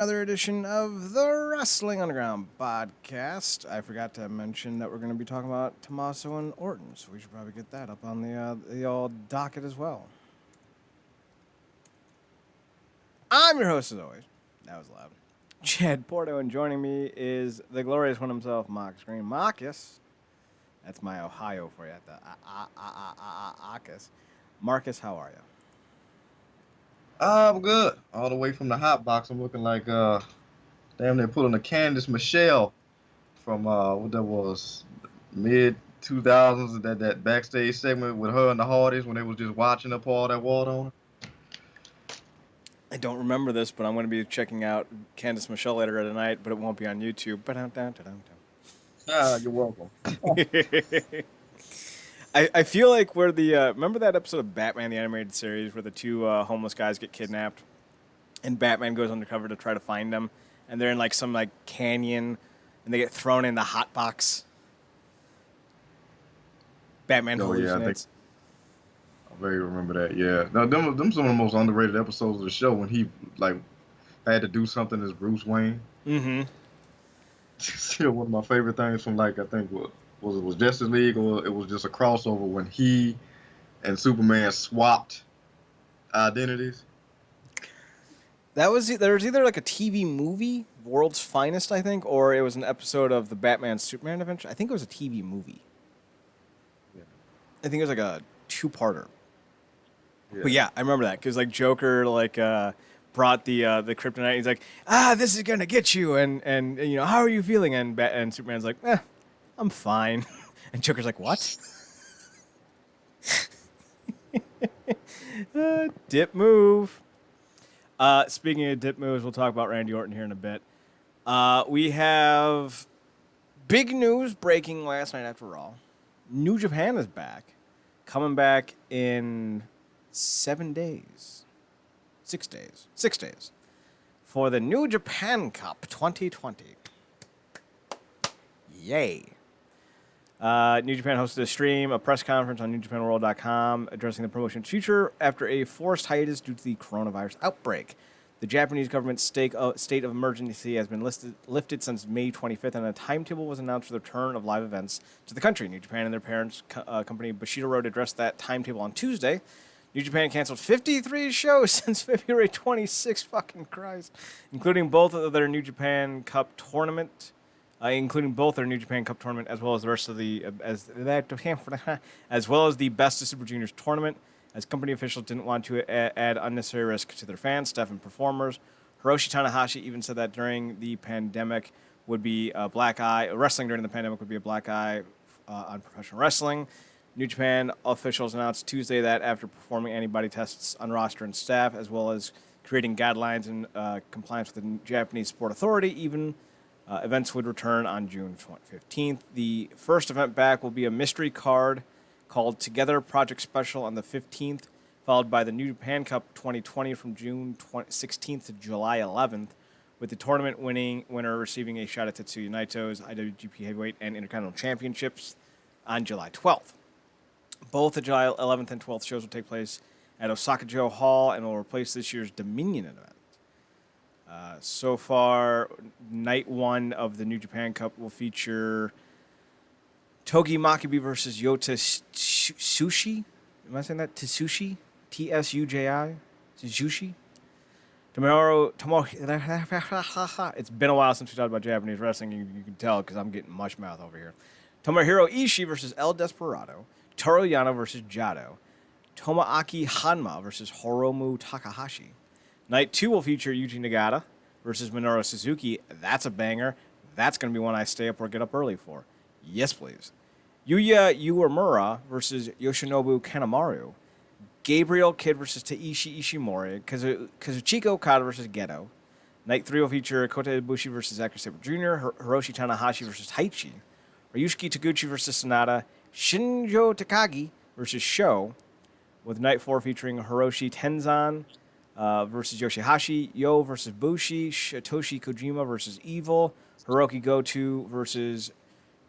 Another edition of the Wrestling Underground podcast. I forgot to mention that we're going to be talking about Tommaso and Orton, so we should probably get that up on the old docket as well. I'm your host, as always. That was loud. Chad Porto, and joining me is the glorious one himself, Marcus Green. Marcus, that's my Ohio for you at the Marcus. Marcus, how are you? I'm good. All the way from the hot box. I'm looking like damn near pulling a Candice Michelle from what that was, mid 2000s, that backstage segment with her and the Hardys when they was just watching her pour all that water on her. I don't remember this, but I'm going to be checking out Candice Michelle later tonight, but it won't be on YouTube. Ah, you're welcome. I feel like we're the remember that episode of Batman the Animated Series where the two homeless guys get kidnapped, and Batman goes undercover to try to find them, and they're in like some like canyon, and they get thrown in the hot box. Batman hallucinates. I very remember that. Yeah, no, them some of the most underrated episodes of the show when he like had to do something as Bruce Wayne. Mm-hmm. Still one of my favorite things from like I think was Justice League, or it was just a crossover when he and Superman swapped identities. There was either like a TV movie, World's Finest, I think, or it was an episode of the Batman Superman adventure. I think it was a TV movie. Yeah. I think it was like a two-parter. Yeah. But yeah, I remember that because like Joker brought the kryptonite. He's like, this is gonna get you, and you know, how are you feeling? And Superman's like, I'm fine. And Joker's like, what? Dip move. Speaking of dip moves, we'll talk about Randy Orton here in a bit. We have big news breaking last night after Raw. New Japan is back. Coming back in 7 days. 6 days. 6 days. For the New Japan Cup 2020. Yay. New Japan hosted a stream, a press conference on NewJapanWorld.com addressing the promotion's future after a forced hiatus due to the coronavirus outbreak. The Japanese government's state of emergency has been lifted since May 25th, and a timetable was announced for the return of live events to the country. New Japan and their parent company Bushido Road addressed that timetable on Tuesday. New Japan canceled 53 shows since February 26th, fucking Christ, including both of their New Japan Cup tournament. As well as the rest of the as well as the Best of Super Juniors tournament, as company officials didn't want to add unnecessary risk to their fans, staff, and performers. Hiroshi Tanahashi even said that during the pandemic would be a black eye. Wrestling during the pandemic would be a black eye on professional wrestling. New Japan officials announced Tuesday that after performing antibody tests on roster and staff, as well as creating guidelines in compliance with the Japanese Sport Authority, events would return on June 15th. The first event back will be a mystery card called Together Project Special on the 15th, followed by the New Japan Cup 2020 from June 16th to July 11th, with the tournament winner receiving a shot at Tetsuya Naito's IWGP Heavyweight and Intercontinental Championships on July 12th. Both the July 11th and 12th shows will take place at Osaka-jo Hall and will replace this year's Dominion event. So far, night one of the New Japan Cup will feature Togi Makabe versus Yota Tsuji. Am I saying that? Tsuji? Tsuji? Tsuji? It's been a while since we talked about Japanese wrestling. You can tell because I'm getting mush mouth over here. Tomohiro Ishii versus El Desperado. Toru Yano versus Jado. Tomoaki Hanma versus Hiromu Takahashi. Night 2 will feature Yuji Nagata versus Minoru Suzuki. That's a banger. That's going to be one I stay up or get up early for. Yes, please. Yuya Uemura versus Yoshinobu Kanemaru. Gabriel Kidd versus Taishi Ishimori. Kazuchika Okada versus Geto. Night 3 will feature Kota Ibushi versus Zack Sabre Jr., Hiroshi Tanahashi versus Taichi, Ryusuke Taguchi versus Sonata, Shinjo Takagi versus Sho, with Night 4 featuring Hiroshi Tenzan versus Yoshihashi, Yo versus Bushi, Satoshi Kojima versus Evil, Hiroki Goto versus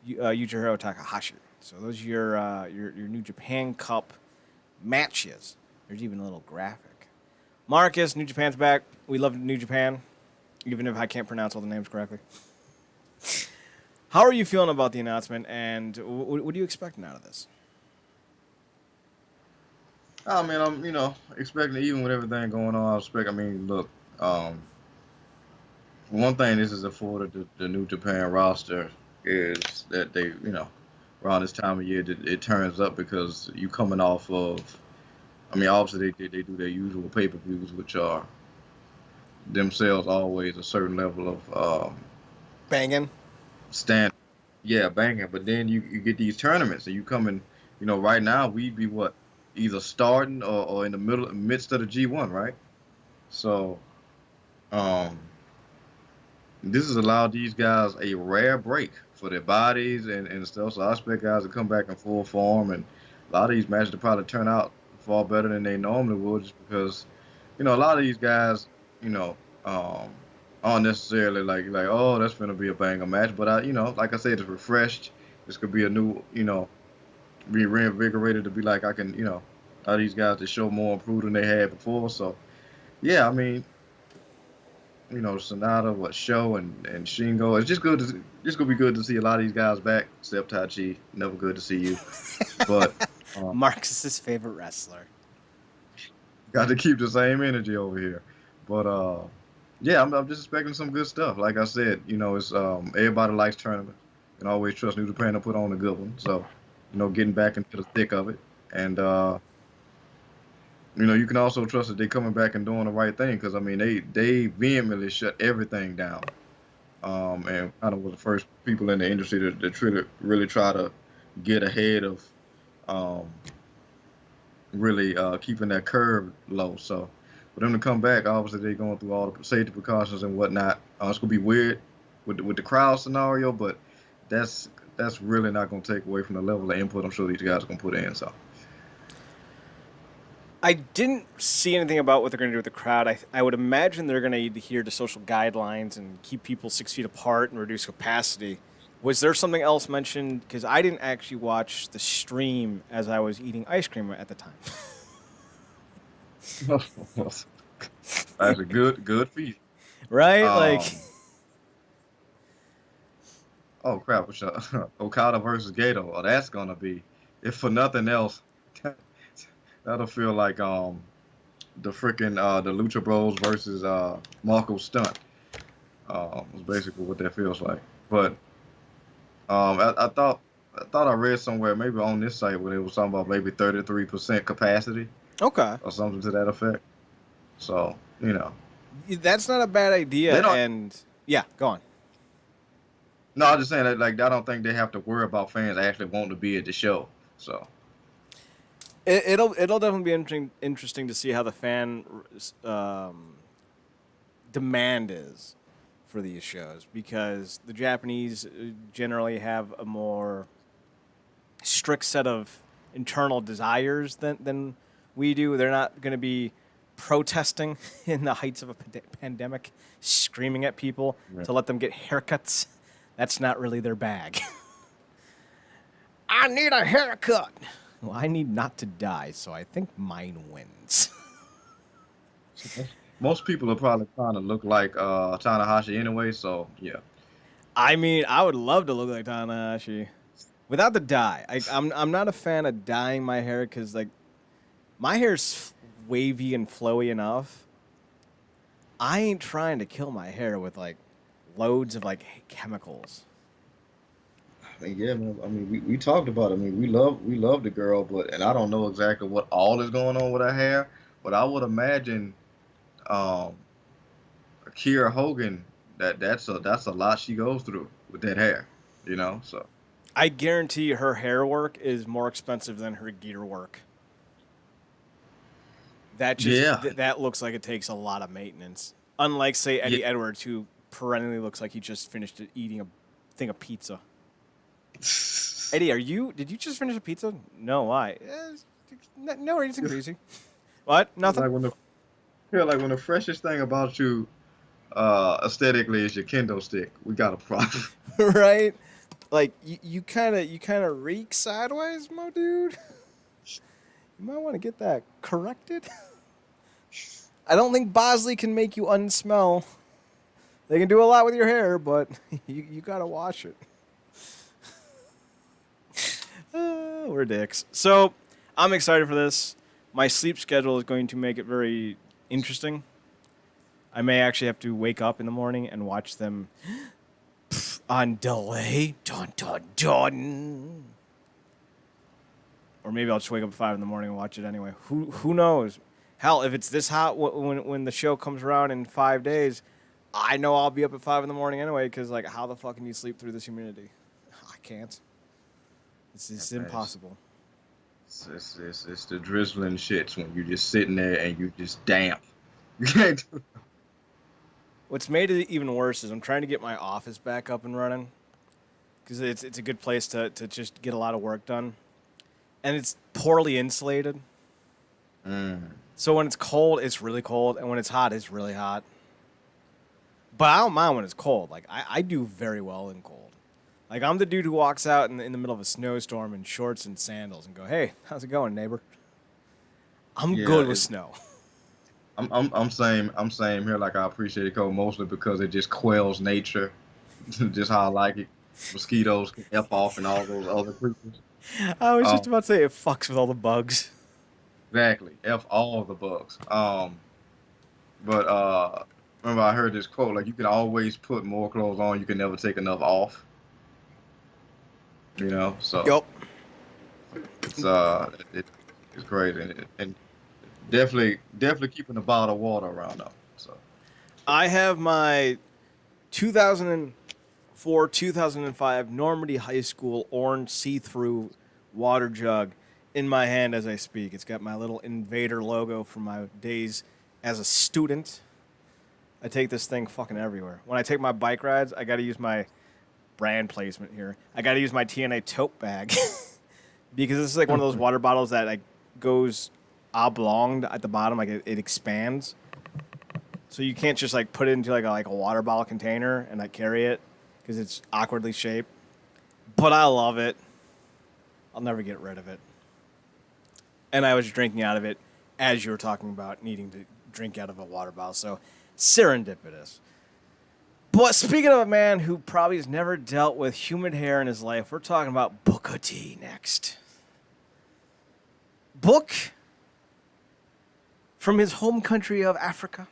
Yujiro Takahashi. So those are your New Japan Cup matches. There's even a little graphic. Marcus, New Japan's back. We love New Japan. even if I can't pronounce all the names correctly. How are you feeling about the announcement, and what are you expecting out of this? I mean, I'm expecting even with everything going on. I expect. I mean, look, um, one thing this is afforded the New Japan roster is that they around this time of year it turns up because you coming off of. I mean, obviously they do their usual pay-per-views, which are themselves always a certain level of Banging. stand. Yeah, banging. But then you get these tournaments, and you coming. Right now we'd be what either starting or in the midst of the G1, right? So um, this has allowed these guys a rare break for their bodies and stuff. So I expect guys to come back in full form, and a lot of these matches will probably turn out far better than they normally would, just because a lot of these guys, you know, um, aren't necessarily like oh that's gonna be a banger match, but like I said, it's refreshed. This could be a new, be reinvigorated to be like I can, all these guys to show more improved than they had before. So yeah, I mean, Sonata, Show and Shingo. It's just gonna be good to see a lot of these guys back. Except Tachi, never good to see you. But Marcus's favorite wrestler. got to keep the same energy over here. But yeah, I'm just expecting some good stuff. Like I said, it's everybody likes tournaments and always trust New Japan to put on a good one. So, getting back into the thick of it, and you can also trust that they're coming back and doing the right thing because I mean they vehemently shut everything down. And kind of was the first people in the industry to really try to get ahead of um, really keeping that curve low. So for them to come back, obviously they're going through all the safety precautions and whatnot. It's gonna be weird with the crowd scenario, but that's really not gonna take away from the level of input I'm sure these guys are gonna put in. So I didn't see anything about what they're going to do with the crowd. I would imagine they're going to adhere to social guidelines and keep people 6 feet apart and reduce capacity. Was there something else mentioned? Because I didn't actually watch the stream as I was eating ice cream at the time. that's a good feat. Right? Um, oh crap, Okada versus Gato. Oh, that's gonna be, if for nothing else, that'll feel like the freaking the Lucha Bros versus Marco Stunt. Is basically what that feels like. But I thought I read somewhere maybe on this site where they was talking about maybe 33% capacity Okay. or something to that effect. So That's not a bad they idea. don't. And yeah, go on. No, I'm just saying that like I don't think they have to worry about fans actually wanting to be at the show. So It'll definitely be interesting to see how the fan demand is for these shows, because the Japanese generally have a more strict set of internal desires than we do. They're not going to be protesting in the heights of a pandemic, screaming at people yeah. to let them get haircuts. That's not really their bag. I need a haircut. Well, I need not to die, so I think mine wins. Most people are probably trying to look like Tanahashi anyway. So yeah. I mean, I would love to look like Tanahashi without the dye. I'm not a fan of dyeing my hair because like my hair's wavy and flowy enough. I ain't trying to kill my hair with like loads of like chemicals. I mean, yeah, man. I mean, we talked about it. I mean, we love the girl, and I don't know exactly what all is going on with her hair, but I would imagine um, Akira Hogan that's a lot she goes through with that hair, So I guarantee her hair work is more expensive than her gear work. yeah, That looks like it takes a lot of maintenance. Unlike say yeah. Eddie Edwards, who perennially looks like he just finished eating a thing of pizza. Eddie, did you just finish a pizza? No, why? No reason, greasy. What? Nothing. Like when the like when the freshest thing about you aesthetically is your kendo stick, we got a problem. Right? Like you kind of reek sideways, my dude. You might want to get that corrected. I don't think Bosley can make you unsmell They can do a lot with your hair, but you gotta wash it. We're dicks. So I'm excited for this. My sleep schedule is going to make it very interesting. I may actually have to wake up in the morning and watch them on delay. Dun, dun, dun. Or maybe I'll just wake up at 5 in the morning and watch it anyway. Who knows? Hell, if it's this hot when the show comes around in 5 days, I know I'll be up at 5 in the morning anyway, because, like, how the fuck can you sleep through this humidity? I can't. It's impossible. It's the drizzling shits when you're just sitting there and you just damp. You can't do it. What's made it even worse is I'm trying to get my office back up and running, because it's a good place to just get a lot of work done. And it's poorly insulated. So when it's cold, it's really cold. And when it's hot, it's really hot. But I don't mind when it's cold. Like, I do very well in cold. Like, I'm the dude who walks out in the middle of a snowstorm in shorts and sandals and go, "Hey, how's it going, neighbor?" I'm good with snow. I'm same here. Like, I appreciate it cold mostly because it just quells nature, just how I like it. Mosquitoes can F off and all those other creatures. I was just about to say it fucks with all the bugs. Exactly, F all the bugs. But remember I heard this quote, like, you can always put more clothes on, you can never take enough off. You know, so Yep. It's crazy, and definitely keeping a bottle of water around them. So I have my 2004, 2005 Normandy High School orange see-through water jug in my hand as I speak. It's got my little Invader logo from my days as a student. I take this thing fucking everywhere. When I take my bike rides, I got to use my brand placement here. I got to use my TNA tote bag because this is like one of those water bottles that like goes oblong at the bottom, like it expands. So you can't just like put it into like a water bottle container and like carry it because it's awkwardly shaped. But I love it. I'll never get rid of it. And I was drinking out of it as you were talking about needing to drink out of a water bottle. So serendipitous. But speaking of a man who probably has never dealt with humid hair in his life, we're talking about BOOKHA T next. Book from his home country of Africa.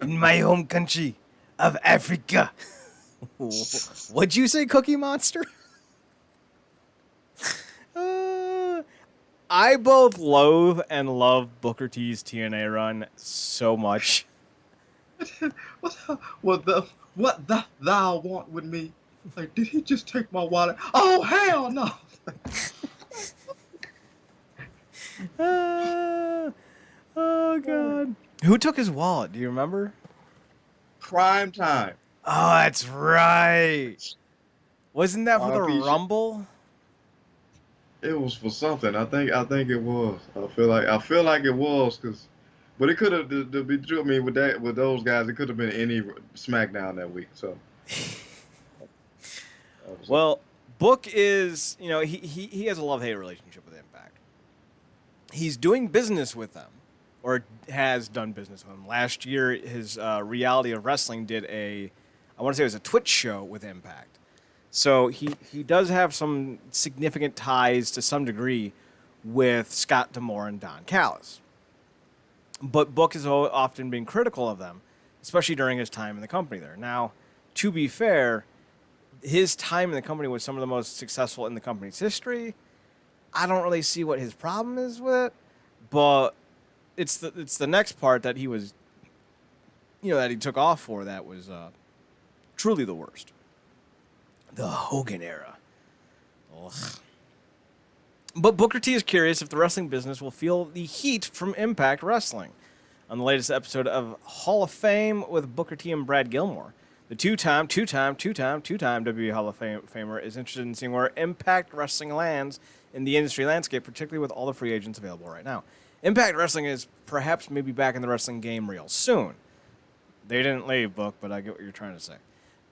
In my home country of Africa. What'd you say, Cookie Monster? I both loathe and love Booker T's TNA run so much. what thou want with me? Like, did he just take my wallet? Oh, hell no! Oh God! Who took his wallet? Do you remember? Prime time. Oh, that's right. Wasn't that for the Rumble? It was for something. I think it was. I feel like it was, but it could have, to be true. I mean, with those guys, it could have been any SmackDown that week. So. Well, Book is, he has a love-hate relationship with Impact. He's doing business with them, or has done business with them. Last year, his Reality of Wrestling did I want to say it was a Twitch show with Impact. So he does have some significant ties to some degree with Scott D'Amore and Don Callis. But Book has often been critical of them, especially during his time in the company there. Now, to be fair, his time in the company was some of the most successful in the company's history. I don't really see what his problem is with it, but it's the next part that he was, that he took off for that was truly the worst. The Hogan era. Ugh. But Booker T is curious if the wrestling business will feel the heat from Impact Wrestling. On the latest episode of Hall of Fame with Booker T and Brad Gilmore, the two-time WWE Hall of Famer is interested in seeing where Impact Wrestling lands in the industry landscape, particularly with all the free agents available right now. Impact Wrestling is perhaps maybe back in the wrestling game real soon. They didn't leave, Book, but I get what you're trying to say.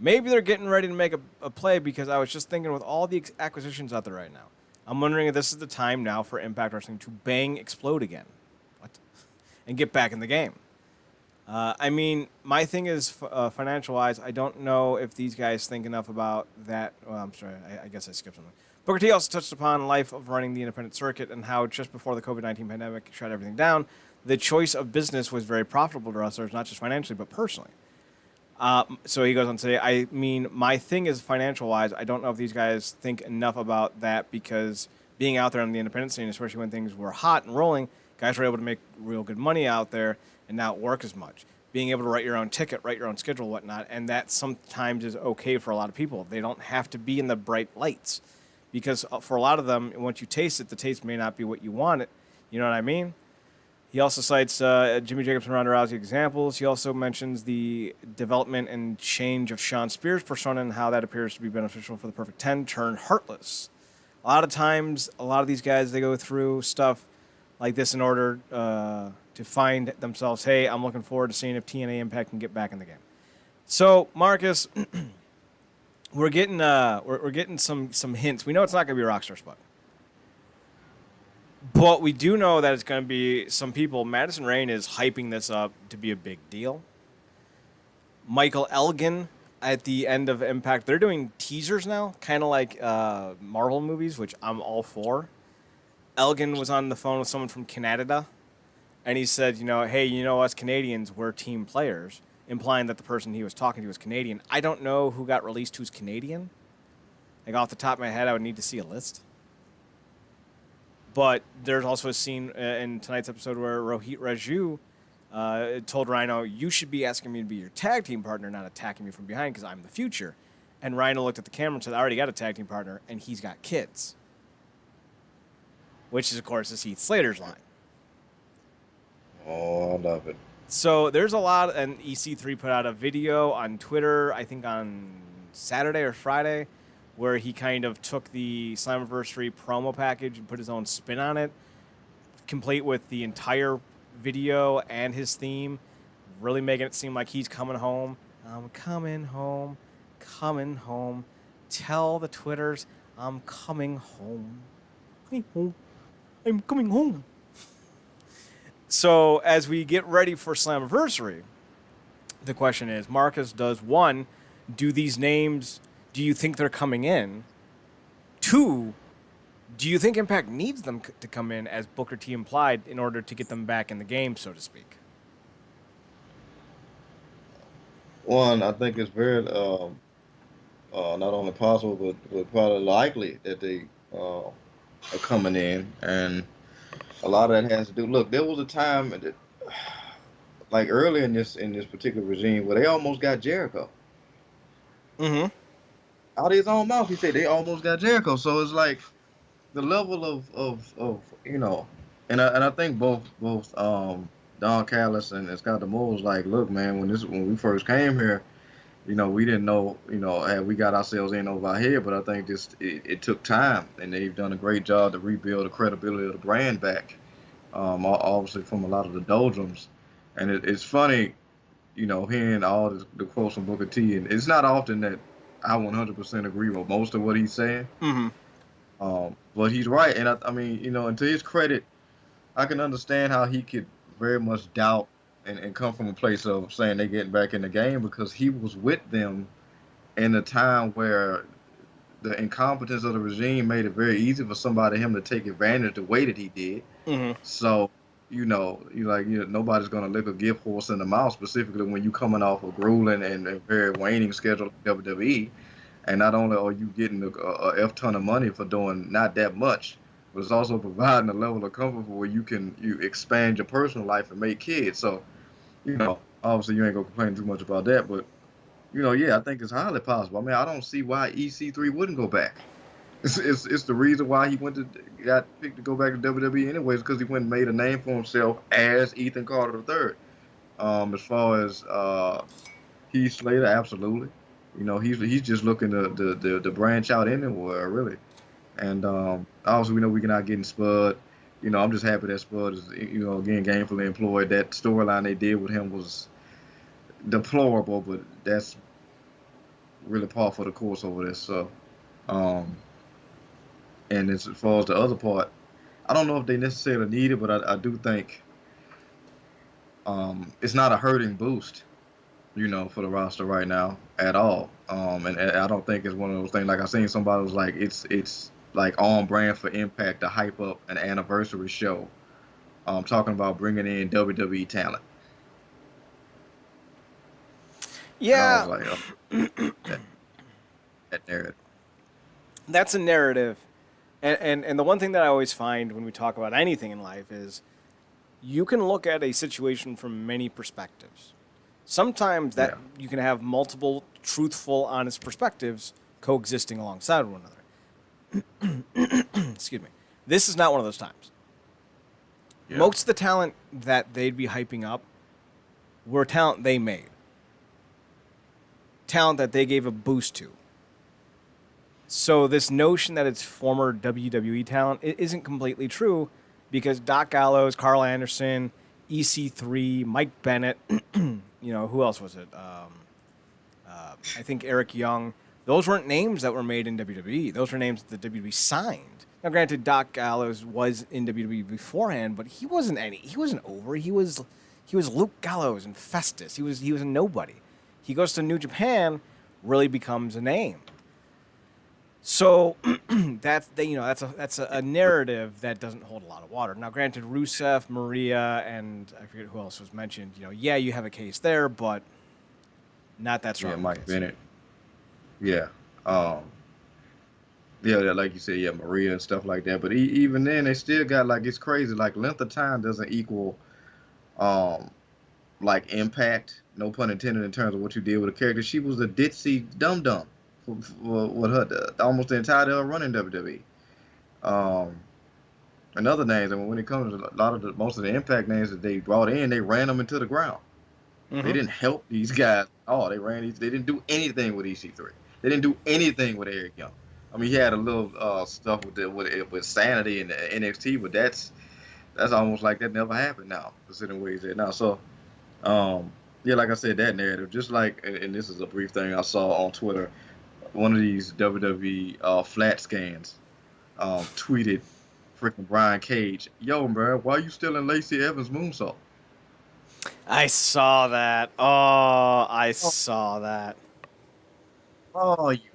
Maybe they're getting ready to make a play because I was just thinking with all the acquisitions out there right now, I'm wondering if this is the time now for Impact Wrestling to explode again. What? And get back in the game. I mean, my thing is financial wise. I don't know if these guys think enough about that. Well, I'm sorry. I guess I skipped something. Booker T also touched upon life of running the independent circuit and how just before the COVID-19 pandemic shut everything down, the choice of business was very profitable to wrestlers, not just financially but personally. So he goes on to say, I mean, my thing is financial wise. I don't know if these guys think enough about that because being out there on the independent scene, especially when things were hot and rolling, guys were able to make real good money out there and not work as much. Being able to write your own ticket, write your own schedule, whatnot, and that sometimes is okay for a lot of people. They don't have to be in the bright lights because for a lot of them, once you taste it, the taste may not be what you want it. You know what I mean? He also cites Jimmy Jacobs and Ronda Rousey examples. He also mentions the development and change of Sean Spears' persona and how that appears to be beneficial for the Perfect 10 turned Heartless. A lot of times, a lot of these guys, they go through stuff like this in order to find themselves, hey, I'm looking forward to seeing if TNA Impact can get back in the game. So, Marcus, we're getting some hints. We know it's not going to be a Rockstar spot. But we do know that it's going to be some people. Madison Rayne is hyping this up to be a big deal. Michael Elgin at the end of Impact, they're doing teasers now, kind of like Marvel movies, which I'm all for. Elgin was on the phone with someone from Canada, and he said, hey, us Canadians, we're team players, implying that the person he was talking to was Canadian. I don't know who got released who's Canadian. Like, off the top of my head, I would need to see a list. But there's also a scene in tonight's episode where Rohit Raju told Rhino, you should be asking me to be your tag team partner, not attacking me from behind because I'm the future. And Rhino looked at the camera and said, I already got a tag team partner, and he's got kids. Which is, of course, is Heath Slater's line. Oh, I love it. So there's a lot, and EC3 put out a video on Twitter, I think on Saturday or Friday, where he kind of took the Slammiversary promo package and put his own spin on it, complete with the entire video and his theme, really making it seem like he's coming home. I'm coming home, coming home. Tell the Twitters I'm coming home. I'm coming home. So as we get ready for Slammiversary, the question is, Marcus, do these names, do you think they're coming in? 2, do you think Impact needs them to come in, as Booker T implied, in order to get them back in the game, so to speak? One, I think it's very not only possible, but probably likely that they are coming in, and a lot of that has to do. Look, there was a time that, like early in this particular regime, where they almost got Jericho. Mm-hmm. Out of his own mouth, he said they almost got Jericho. So it's like the level of and I think both Don Callis and Scott D'Amore was like, look, man, when we first came here, we didn't know, we got ourselves in over our head, but I think it took time, and they've done a great job to rebuild the credibility of the brand back, obviously from a lot of the doldrums. And it's funny, hearing all the quotes from Booker T, and it's not often that I 100% agree with most of what he's saying. Mm-hmm. But he's right, and I mean, and to his credit, I can understand how he could very much doubt and come from a place of saying they're getting back in the game, because he was with them in a time where the incompetence of the regime made it very easy for somebody him to take advantage the way that he did. Mm-hmm. So, nobody's gonna lick a gift horse in the mouth, specifically when you coming off a grueling and very waning schedule of WWE. And not only are you getting a F ton of money for doing not that much, but it's also providing a level of comfort where you expand your personal life and make kids. So, obviously you ain't gonna complain too much about that, but yeah, I think it's highly possible. I mean, I don't see why EC3 wouldn't go back. It's the reason why he got picked to go back to WWE anyways, because he went and made a name for himself as Ethan Carter III. As far as Heath Slater, absolutely. He's just looking to branch out anywhere, really. And obviously we know we're not getting Spud. I'm just happy that Spud is, again, gainfully employed. That storyline they did with him was deplorable, but that's really par for the course over this. So, and as far as the other part, I don't know if they necessarily need it, but I do think it's not a hurting boost, for the roster right now at all. And I don't think it's one of those things. Like I seen somebody was like, it's like on brand for Impact to hype up an anniversary show. Talking about bringing in WWE talent, and I was Yeah, like, oh, that, that narrative. that's a narrative. And the one thing that I always find when we talk about anything in life is you can look at a situation from many perspectives. Sometimes that Yeah, you can have multiple truthful, honest perspectives coexisting alongside one another. Excuse me. This is not one of those times. yeah, Most of the talent that they'd be hyping up were talent they made, talent that they gave a boost to. So this notion that it's former WWE talent isn't completely true because Doc Gallows, Carl Anderson, EC3, Mike Bennett, who else was it? I think Eric Young. Those weren't names that were made in WWE. Those were names that the WWE signed. Now, granted, Doc Gallows was in WWE beforehand, but he wasn't any. He wasn't over. He was Luke Gallows and Festus. He was a nobody. He goes to New Japan, really becomes a name. So that's a narrative that doesn't hold a lot of water. Now, granted, Rusev, Maria, and I forget who else was mentioned. Yeah, you have a case there, but not that strong yeah. of a Mike case. Bennett. Yeah. Um, yeah, like you said, yeah, Maria and stuff like that. But even then, they still got like it's crazy. Like length of time doesn't equal um like impact. No pun intended in terms of what you did with a character. She was a ditzy dum dum for what her almost the entire run in WWE. Um, and other names. I mean, when it comes to a lot of the most of the impact names that they brought in, they ran them into the ground. They Mm-hmm. didn't help these guys. Oh, they ran these. They didn't do anything with EC3. They didn't do anything with Eric Young. I mean, he had a little stuff with Sanity and the NXT, but that's almost like that never happened now, considering where he's at now. So, um, yeah, like I said, that narrative, just like, and this is a brief thing I saw on Twitter. One of these WWE flat scans tweeted freaking Brian Cage, "Yo, bro, why you still in Lacey Evans' moonsault?" I saw that. Oh, I Oh, saw that. oh, you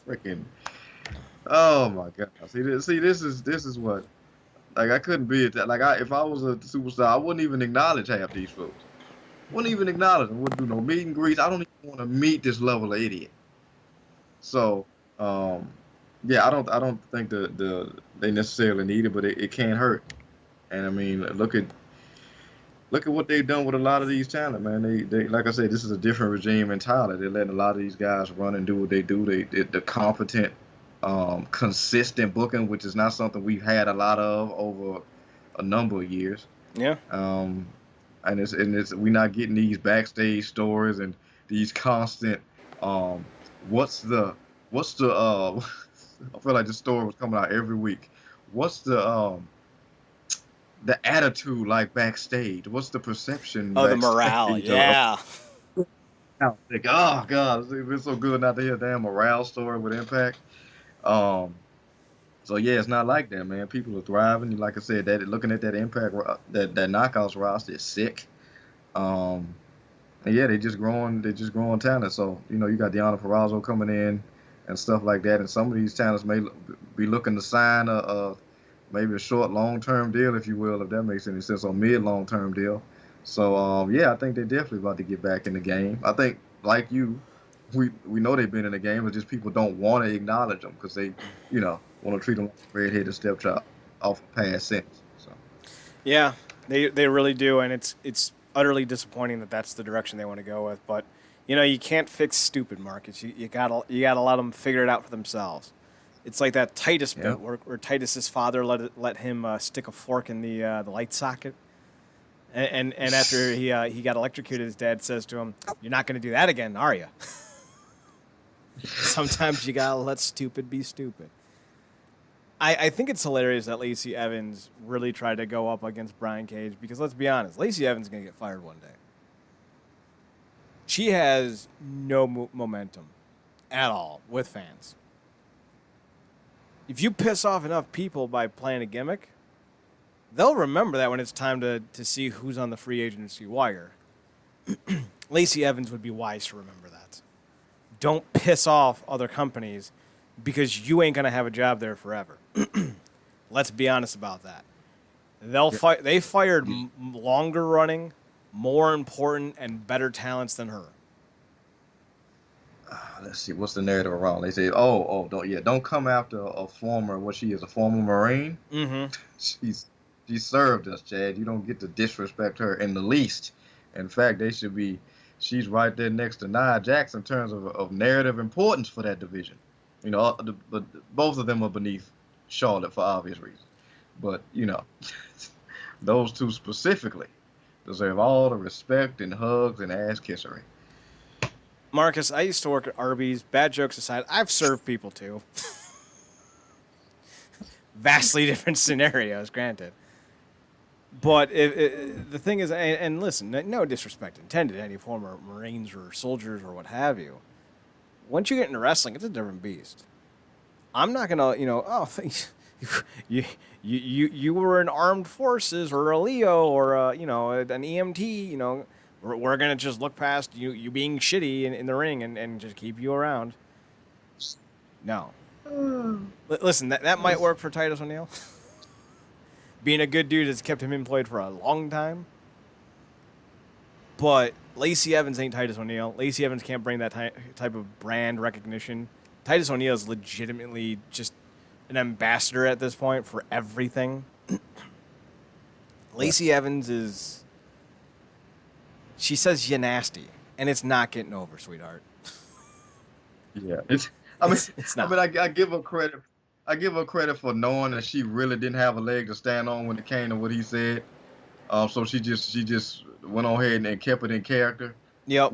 freaking. Oh my God! This is what like I couldn't be at that. Like if I was a superstar, I wouldn't even acknowledge half these fools. Wouldn't even acknowledge them. Wouldn't do no meet and greets. I don't even want to meet this level of idiot. So, yeah, I don't think they necessarily need it, but it can't hurt. And I mean, look at what they've done with a lot of these talent, man. They like I said, this is a different regime entirely. They're letting a lot of these guys run and do what they do. The competent, consistent booking, which is not something we've had a lot of over a number of years. Yeah. Um, and it's we're not getting these backstage stories and these constant. Um, what's the I feel like this story was coming out every week. What's the attitude like backstage? What's the perception Oh, the morale. backstage of Yeah. like, oh God, it's so good not to hear a damn morale story with Impact. Um, so yeah, it's not like that, man. People are thriving. Like I said, that looking at that Impact that Knockouts roster is sick. Um, and yeah, they just growing talent. So you got Deanna Purrazzo coming in and stuff like that, and some of these talents may be looking to sign a maybe a short, long-term deal, if you will, if that makes any sense, or mid-long-term deal. So yeah, I think they're definitely about to get back in the game. I think, like you, we know they've been in the game, but just people don't want to acknowledge them because they, want to treat them like a red-headed stepchild off a past sentence. So Yeah. They really do, and it's utterly disappointing that that's the direction they want to go with. But you can't fix stupid markets. You gotta let them figure it out for themselves. It's like that Titus yeah, bit where Titus's father let him stick a fork in the light socket, and after he got electrocuted, his dad says to him, "You're not going to do that again, are you?" Sometimes you gotta let stupid be stupid. I think it's hilarious that Lacey Evans really tried to go up against Brian Cage because let's be honest, Lacey Evans is gonna get fired one day. She has no momentum at all with fans. If you piss off enough people by playing a gimmick, they'll remember that when it's time to see who's on the free agency wire. Lacey Evans would be wise to remember that. Don't piss off other companies because you ain't going to have a job there forever. Let's be honest about that. They fired longer running, more important, and better talents than her. Let's see, what's the narrative around? They say, don't come after a former, what she is, a former Marine. Mm-hmm. She served us, Chad. You don't get to disrespect her in the least. In fact, she's right there next to Nia Jax in terms of narrative importance for that division. But both of them are beneath Charlotte for obvious reasons. But, those two specifically deserve all the respect and hugs and ass kissery. Marcus, I used to work at Arby's. Bad jokes aside, I've served people too. Vastly different scenarios, granted. But the thing is, and listen, no disrespect intended to any former Marines or soldiers or what have you. Once you get into wrestling, it's a different beast. I'm not gonna, you were in armed forces or a Leo or an EMT, we're going to just look past you being shitty in the ring and just keep you around. No. Listen, that might work for Titus O'Neil. Being a good dude has kept him employed for a long time. But Lacey Evans ain't Titus O'Neil. Lacey Evans can't bring that type of brand recognition. Titus O'Neil is legitimately just an ambassador at this point for everything. Lacey Evans is... She says you're nasty, and it's not getting over, sweetheart. Yeah, it's not. I give her credit. I give her credit for knowing that she really didn't have a leg to stand on when it came to what he said. So she just went on ahead and kept it in character. Yep.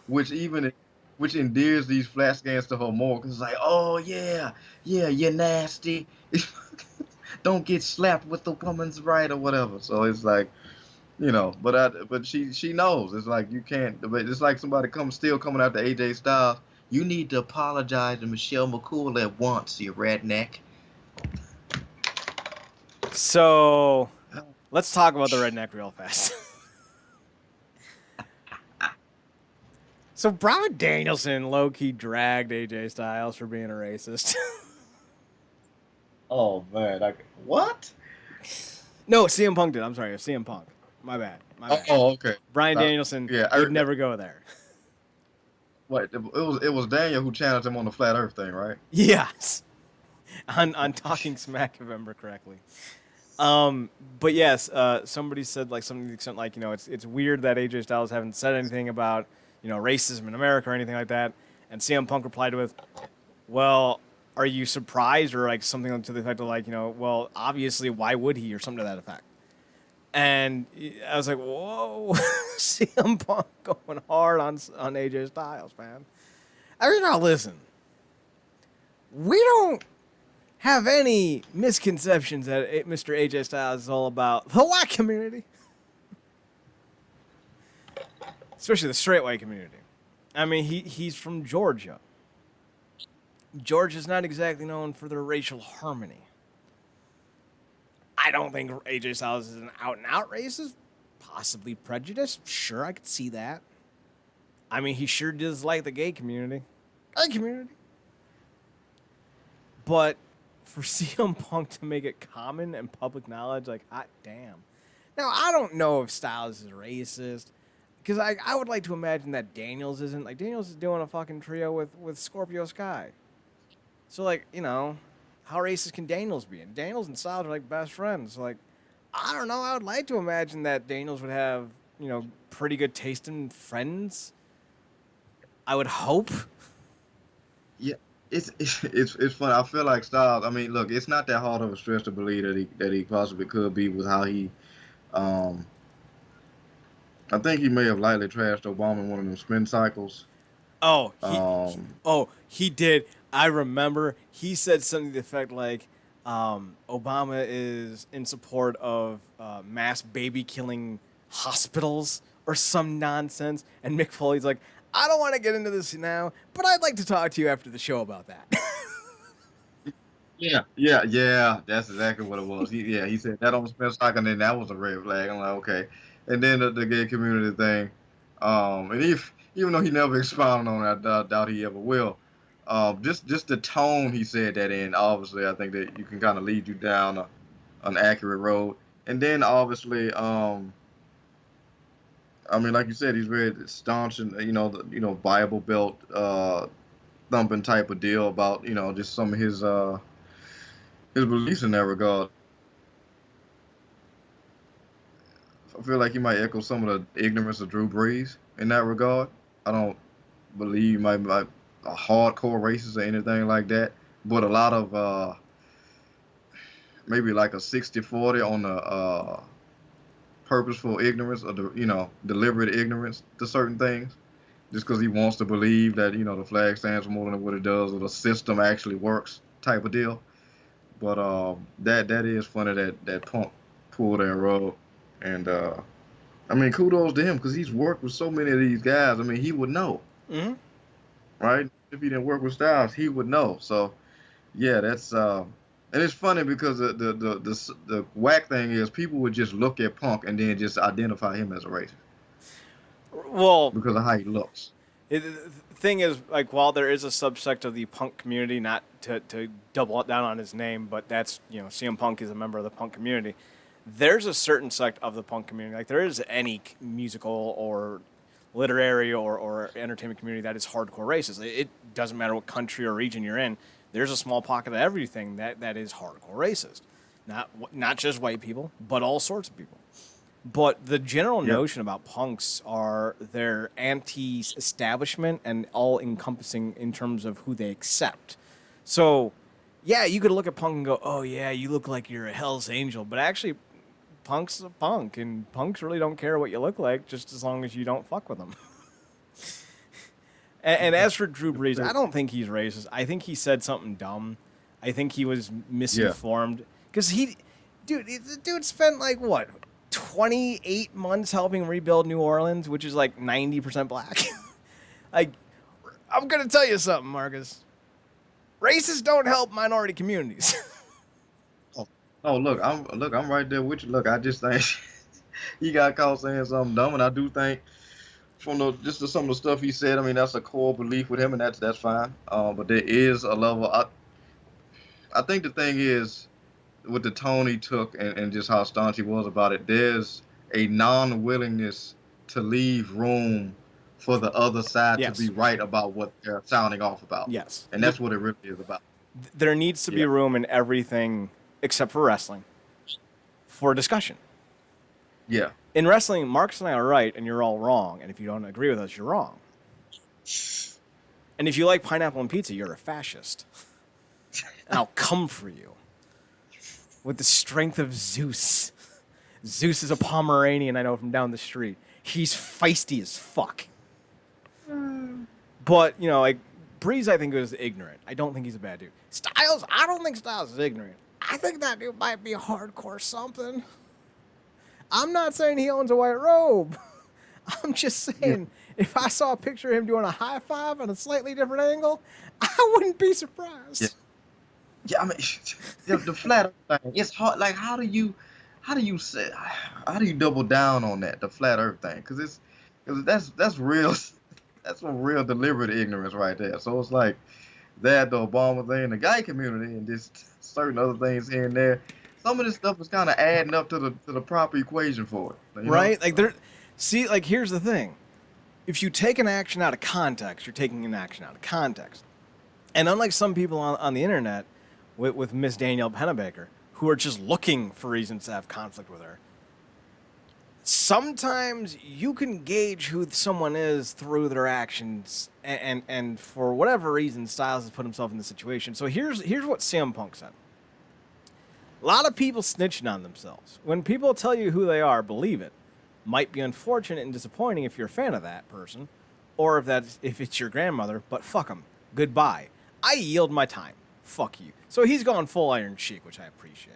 Which endears these flat scans to her more, because it's like, oh yeah, you're nasty. Don't get slapped with the woman's right or whatever. So it's like, but she knows. It's like you can't. But it's like somebody coming after AJ Styles. You need to apologize to Michelle McCool at once, you redneck. So let's talk about the redneck real fast. So Bryan Danielson low-key dragged AJ Styles for being a racist. Oh man, what? No, CM Punk did. I'm sorry, CM Punk. My bad. Oh, okay. Bryan Danielson would never go there. What? It was Daniel who challenged him on the flat Earth thing, right? Yes. On Talking Smack, if I remember correctly. But yes, somebody said something like, it's weird that AJ Styles haven't said anything about, racism in America or anything like that. And CM Punk replied with, well, are you surprised? Or something to the effect of well, obviously, why would he? Or something to that effect. And I was like, whoa, CM Punk going hard on AJ Styles, man. Now listen, we don't have any misconceptions that Mr. AJ Styles is all about the white community. Especially the straight white community. I mean, he's from Georgia. Georgia's not exactly known for their racial harmony. I don't think AJ Styles is an out-and-out racist. Possibly prejudiced. Sure, I could see that. I mean, he sure does like the gay community. But for CM Punk to make it common and public knowledge, hot damn. Now, I don't know if Styles is racist. Because I would like to imagine that Daniels isn't. Daniels is doing a fucking trio with Scorpio Sky. So, how racist can Daniels be? And Daniels and Styles are best friends. So, I don't know. I would like to imagine that Daniels would have, pretty good taste in friends. I would hope. Yeah, it's funny. I feel like Styles. I mean, look, it's not that hard of a stretch to believe that he possibly could be with how he. I think he may have lightly trashed Obama in one of them spin cycles. He did. I remember he said something to the effect Obama is in support of mass baby killing hospitals or some nonsense. And Mick Foley's like, I don't want to get into this now, but I'd like to talk to you after the show about that. Yeah. That's exactly what it was. He said that on Spencer Stock, and then that was a red flag. I'm like, okay. And then the gay community thing, and if even though he never expounded on it, I doubt he ever will. Just the tone he said that in, obviously, I think that you can kind of lead you down an accurate road. And then obviously, I mean, like you said, he's very staunch and Bible Belt thumping type of deal about just some of his beliefs in that regard. I feel like he might echo some of the ignorance of Drew Brees in that regard. I don't believe he might be like a hardcore racist or anything like that, but a lot of maybe like a 60-40 on the purposeful ignorance or the deliberate ignorance to certain things, just because he wants to believe that the flag stands for more than what it does or the system actually works type of deal. But that is funny that Punk pulled that rug, and I mean kudos to him because he's worked with so many of these guys. I mean he would know, Mm-hmm. right? If he didn't work with Styles, he would know. So yeah, that's and it's funny because the whack thing is people would just look at Punk and then just identify him as a racist Well, because of how he looks. the thing is, like, while there is a subsect of the punk community, not to double it down on his name, but that's, CM Punk is a member of the punk community. There's a certain sect of the punk community, like there is any musical or literary or entertainment community that is hardcore racist. It doesn't matter what country or region you're in. There's a small pocket of everything that is hardcore racist. Not just white people, but all sorts of people. But the general notion about punks are they're anti-establishment and all-encompassing in terms of who they accept. So, yeah, you could look at punk and go, oh, yeah, you look like you're a Hell's Angel. But actually, punk's a punk, and punks really don't care what you look like just as long as you don't fuck with them. and as for Drew Brees, I don't think he's racist. I think he said something dumb. I think he was misinformed. Because the dude spent, like, what? 28 months helping rebuild New Orleans, which is like 90% black. Like, I'm gonna tell you something, Marcus. Racists don't help minority communities. Oh, look, I'm right there with you. Look, I just think he got caught saying something dumb, and I do think from some of the stuff he said, I mean, that's a core belief with him, and that's fine. But there is a level. I think the thing is, with the tone he took and just how staunch he was about it, there's a non-willingness to leave room for the other side to be right about what they're sounding off about. Yes. And that's what it really is about. There needs to be room in everything except for wrestling for discussion. Yeah. In wrestling, Marcus and I are right, and you're all wrong. And if you don't agree with us, you're wrong. And if you like pineapple and pizza, you're a fascist. And I'll come for you. With the strength of Zeus. Zeus is a Pomeranian I know from down the street. He's feisty as fuck. But, like, Breeze, I think, is ignorant. I don't think he's a bad dude. Styles, I don't think Styles is ignorant. I think that dude might be a hardcore something. I'm not saying he owns a white robe. I'm just saying, if I saw a picture of him doing a high five on a slightly different angle, I wouldn't be surprised. Yeah, I mean, the flat earth thing, it's hard. Like, how do you double down on that, the flat earth thing? Because that's real, that's some real deliberate ignorance right there. So it's like that, the Obama thing, the gay community, and just certain other things here and there. Some of this stuff is kind of adding up to the proper equation for it. Right? Like here's the thing: if you take an action out of context, you're taking an action out of context. And unlike some people on the internet, with Miss Danielle Pennebaker, who are just looking for reasons to have conflict with her. Sometimes you can gauge who someone is through their actions, and for whatever reason, Styles has put himself in this situation. So here's what CM Punk said. A lot of people snitching on themselves. When people tell you who they are, believe it. Might be unfortunate and disappointing if you're a fan of that person, or if it's your grandmother, but fuck them. Goodbye. I yield my time. Fuck you. So he's gone full Iron Sheik, which I appreciate.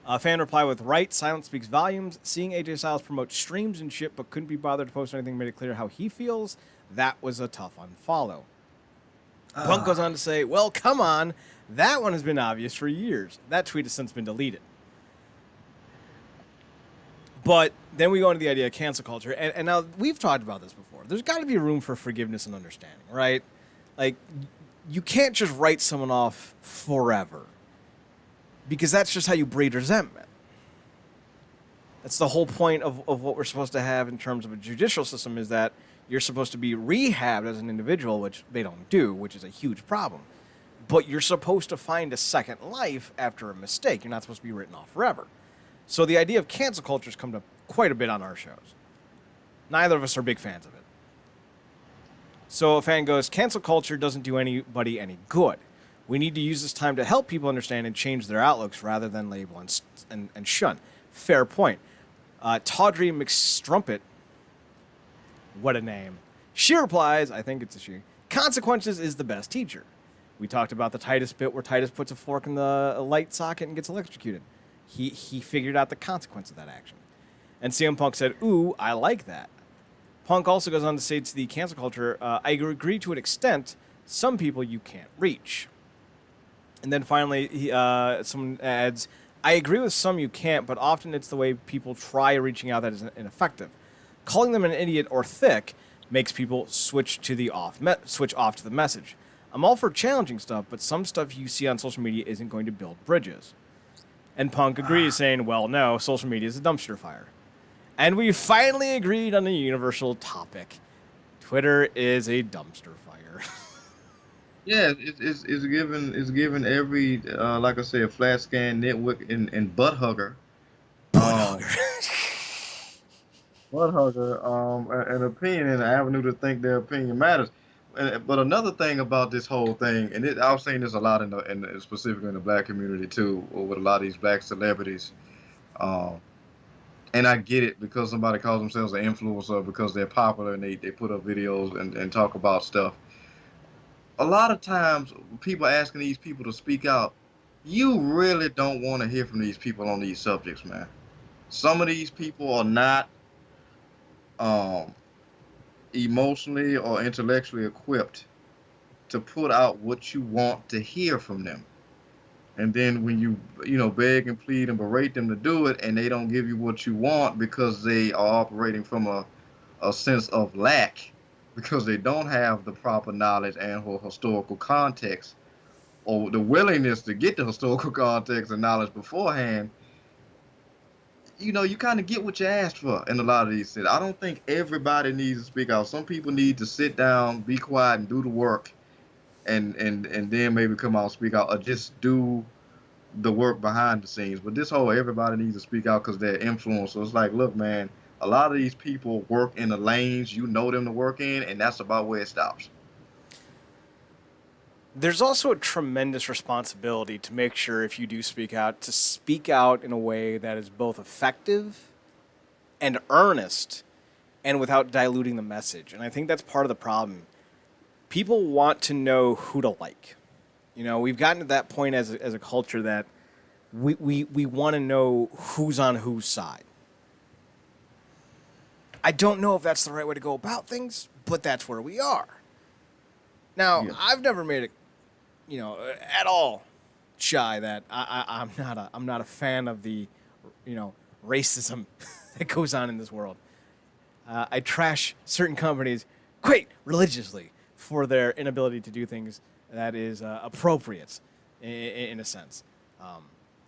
A fan replied with, right, silence speaks volumes. Seeing AJ Styles promote streams and shit, but couldn't be bothered to post anything, made it clear how he feels. That was a tough unfollow. Punk goes on to say, well, come on. That one has been obvious for years. That tweet has since been deleted. But then we go into the idea of cancel culture. And now we've talked about this before. There's got to be room for forgiveness and understanding, right? Like, you can't just write someone off forever, because that's just how you breed resentment. That's the whole point of what we're supposed to have in terms of a judicial system, is that you're supposed to be rehabbed as an individual, which they don't do, which is a huge problem. But you're supposed to find a second life after a mistake. You're not supposed to be written off forever. So the idea of cancel culture has come up quite a bit on our shows. Neither of us are big fans of it. So a fan goes, cancel culture doesn't do anybody any good. We need to use this time to help people understand and change their outlooks rather than label and shun. Fair point. Tawdry McStrumpet, what a name. She replies, I think it's a she, consequences is the best teacher. We talked about the Titus bit where Titus puts a fork in the light socket and gets electrocuted. He figured out the consequence of that action. And CM Punk said, ooh, I like that. Punk also goes on to say to the cancel culture, I agree to an extent, some people you can't reach. And then finally, someone adds, I agree with some you can't, but often it's the way people try reaching out that is ineffective. Calling them an idiot or thick makes people switch off to the message. I'm all for challenging stuff, but some stuff you see on social media isn't going to build bridges. And Punk agrees, saying, well, no, social media is a dumpster fire. And we finally agreed on the universal topic. Twitter is a dumpster fire. Yeah, it's given every like I said, flat scan network and butt hugger. Butt hugger, an opinion and an avenue to think their opinion matters. But another thing about this whole thing, and I've seen this a lot specifically in the black community too, with a lot of these black celebrities. And I get it, because somebody calls themselves an influencer because they're popular and they put up videos and talk about stuff. A lot of times, people asking these people to speak out, you really don't want to hear from these people on these subjects, man. Some of these people are not emotionally or intellectually equipped to put out what you want to hear from them. And then when you beg and plead and berate them to do it, and they don't give you what you want because they are operating from a sense of lack, because they don't have the proper knowledge and or historical context, or the willingness to get the historical context and knowledge beforehand, you kind of get what you asked for in a lot of these things. I don't think everybody needs to speak out. Some people need to sit down, be quiet, and do the work, and then maybe come out and speak out, or just do the work behind the scenes. But this whole everybody needs to speak out because they're influencers. It's like, look, man, a lot of these people work in the lanes you know them to work in, and that's about where it stops. There's also a tremendous responsibility to make sure, if you do speak out, to speak out in a way that is both effective and earnest and without diluting the message. And I think that's part of the problem. People want to know who to like. We've gotten to that point as a culture that we want to know who's on whose side. I don't know if that's the right way to go about things, but that's where we are. Now, yeah. I've never made it, at all shy that I'm not a fan of the, racism that goes on in this world. I trash certain companies quite religiously for their inability to do things that is appropriate in a sense.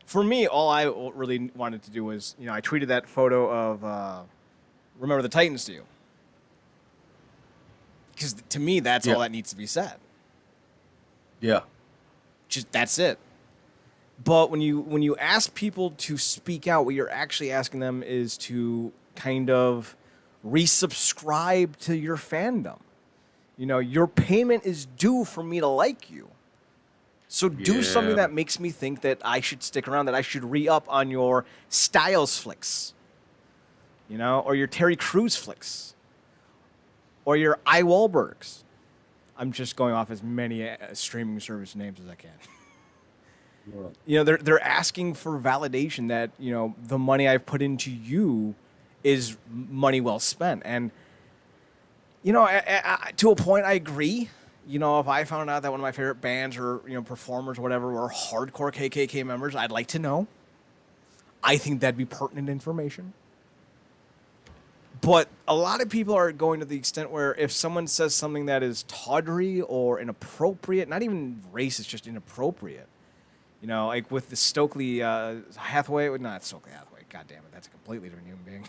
For me, all I really wanted to do was, I tweeted that photo of Remember the Titans to you. Because to me, that's all that needs to be said. Yeah. That's it. But when you ask people to speak out, what you're actually asking them is to kind of resubscribe to your fandom. Your payment is due for me to like you. So do something that makes me think that I should stick around, that I should re-up on your Styles flicks. Or your Terry Crews flicks. Or your I Wahlbergs. I'm just going off as many streaming service names as I can. Yeah. They're asking for validation that, the money I've put into you is money well spent. And, to a point, I agree. you know, if I found out that one of my favorite bands or, you know, performers or whatever were hardcore KKK members, I'd like to know. I think that'd be pertinent information. But a lot of people are going to the extent where if someone says something that is tawdry or inappropriate, not even racist, just inappropriate, you know, like with the Stokely Hathaway, not Stokely Hathaway, god damn it, that's a completely different human being.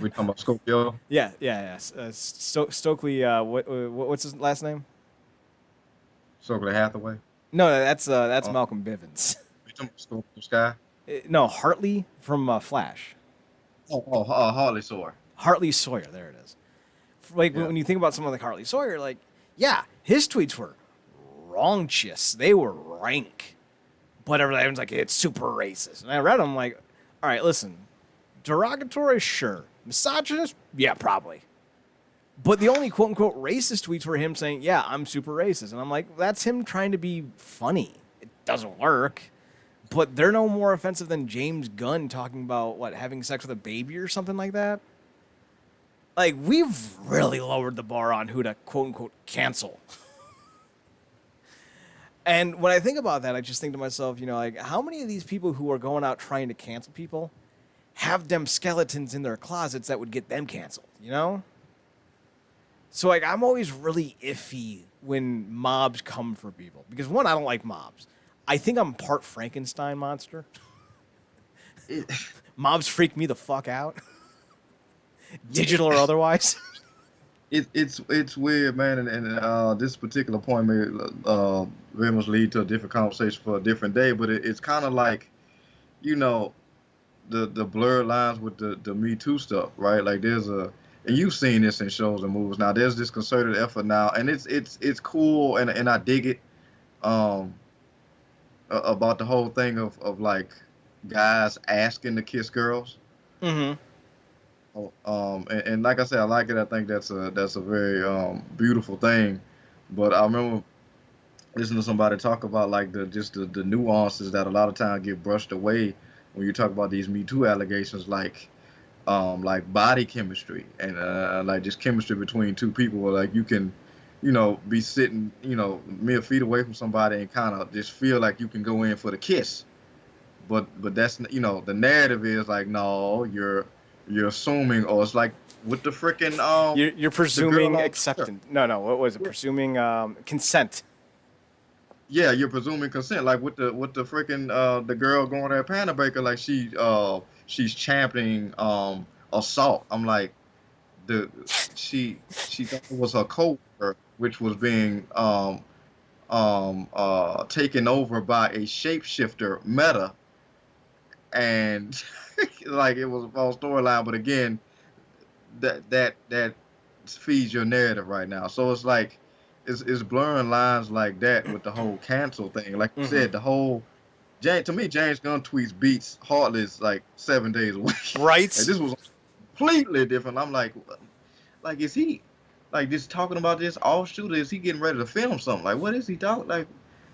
We talking about Scorpio? Yeah. Stokely, what's his last name? Stokely Hathaway? No, that's Malcolm Bivens. We talking about Scorpio Sky? No, Hartley from Flash. Hartley Sawyer. Hartley Sawyer, there it is. Like, Yeah. when you think about someone like Hartley Sawyer, like, yeah, his tweets were raunchous. They were rank. But everyone's like, it's super racist. And I read them like, all right, listen, derogatory, sure. Misogynist? Yeah, probably. But the only quote-unquote racist tweets were him saying, yeah, I'm super racist. And I'm like, that's him trying to be funny. It doesn't work. But they're no more offensive than James Gunn talking about, what, having sex with a baby or something like that? Like, we've really lowered the bar on who to quote-unquote cancel. And when I think about that, I just think to myself, you know, like, how many of these people who are going out trying to cancel people have them skeletons in their closets that would get them canceled, you know? So, like, I'm always really iffy when mobs come for people. Because, one, I don't like mobs. I think I'm part Frankenstein monster. Mobs freak me the fuck out. Digital or otherwise. It's weird, man, and this particular point may very much lead to a different conversation for a different day. But it's kind of like, you know, the blurred lines with the Me Too stuff, right? Like and you've seen this in shows and movies. Now there's this concerted effort now, and it's cool, and I dig it. About the whole thing of like guys asking to kiss girls. Mm-hmm. And like I said, I like it. I think that's a very beautiful thing. But I remember listening to somebody talk about like the nuances that a lot of times get brushed away when you talk about these Me Too allegations, like body chemistry and like just chemistry between two people. Where, like you can, you know, be sitting, you know, mere feet away from somebody and kind of just feel like you can go in for the kiss. But that's, you know, the narrative is like, no, you're assuming, or it's like with the freaking you're presuming acceptance. No, what was it? Presuming consent. Yeah, you're presuming consent, like with the freaking the girl going to her Panda Baker, like she's championing assault. I'm like, she thought it was her coworker, which was being taken over by a shapeshifter meta, and like it was a false storyline. But again, that feeds your narrative right now. So it's like it's blurring lines like that with the whole cancel thing. Like you said, the whole to me, James Gunn tweets beats Heartless like 7 days a week. Right. And this was completely different. I'm like is he like just talking about this offshoot? Is he getting ready to film something? Like what is he talking? Like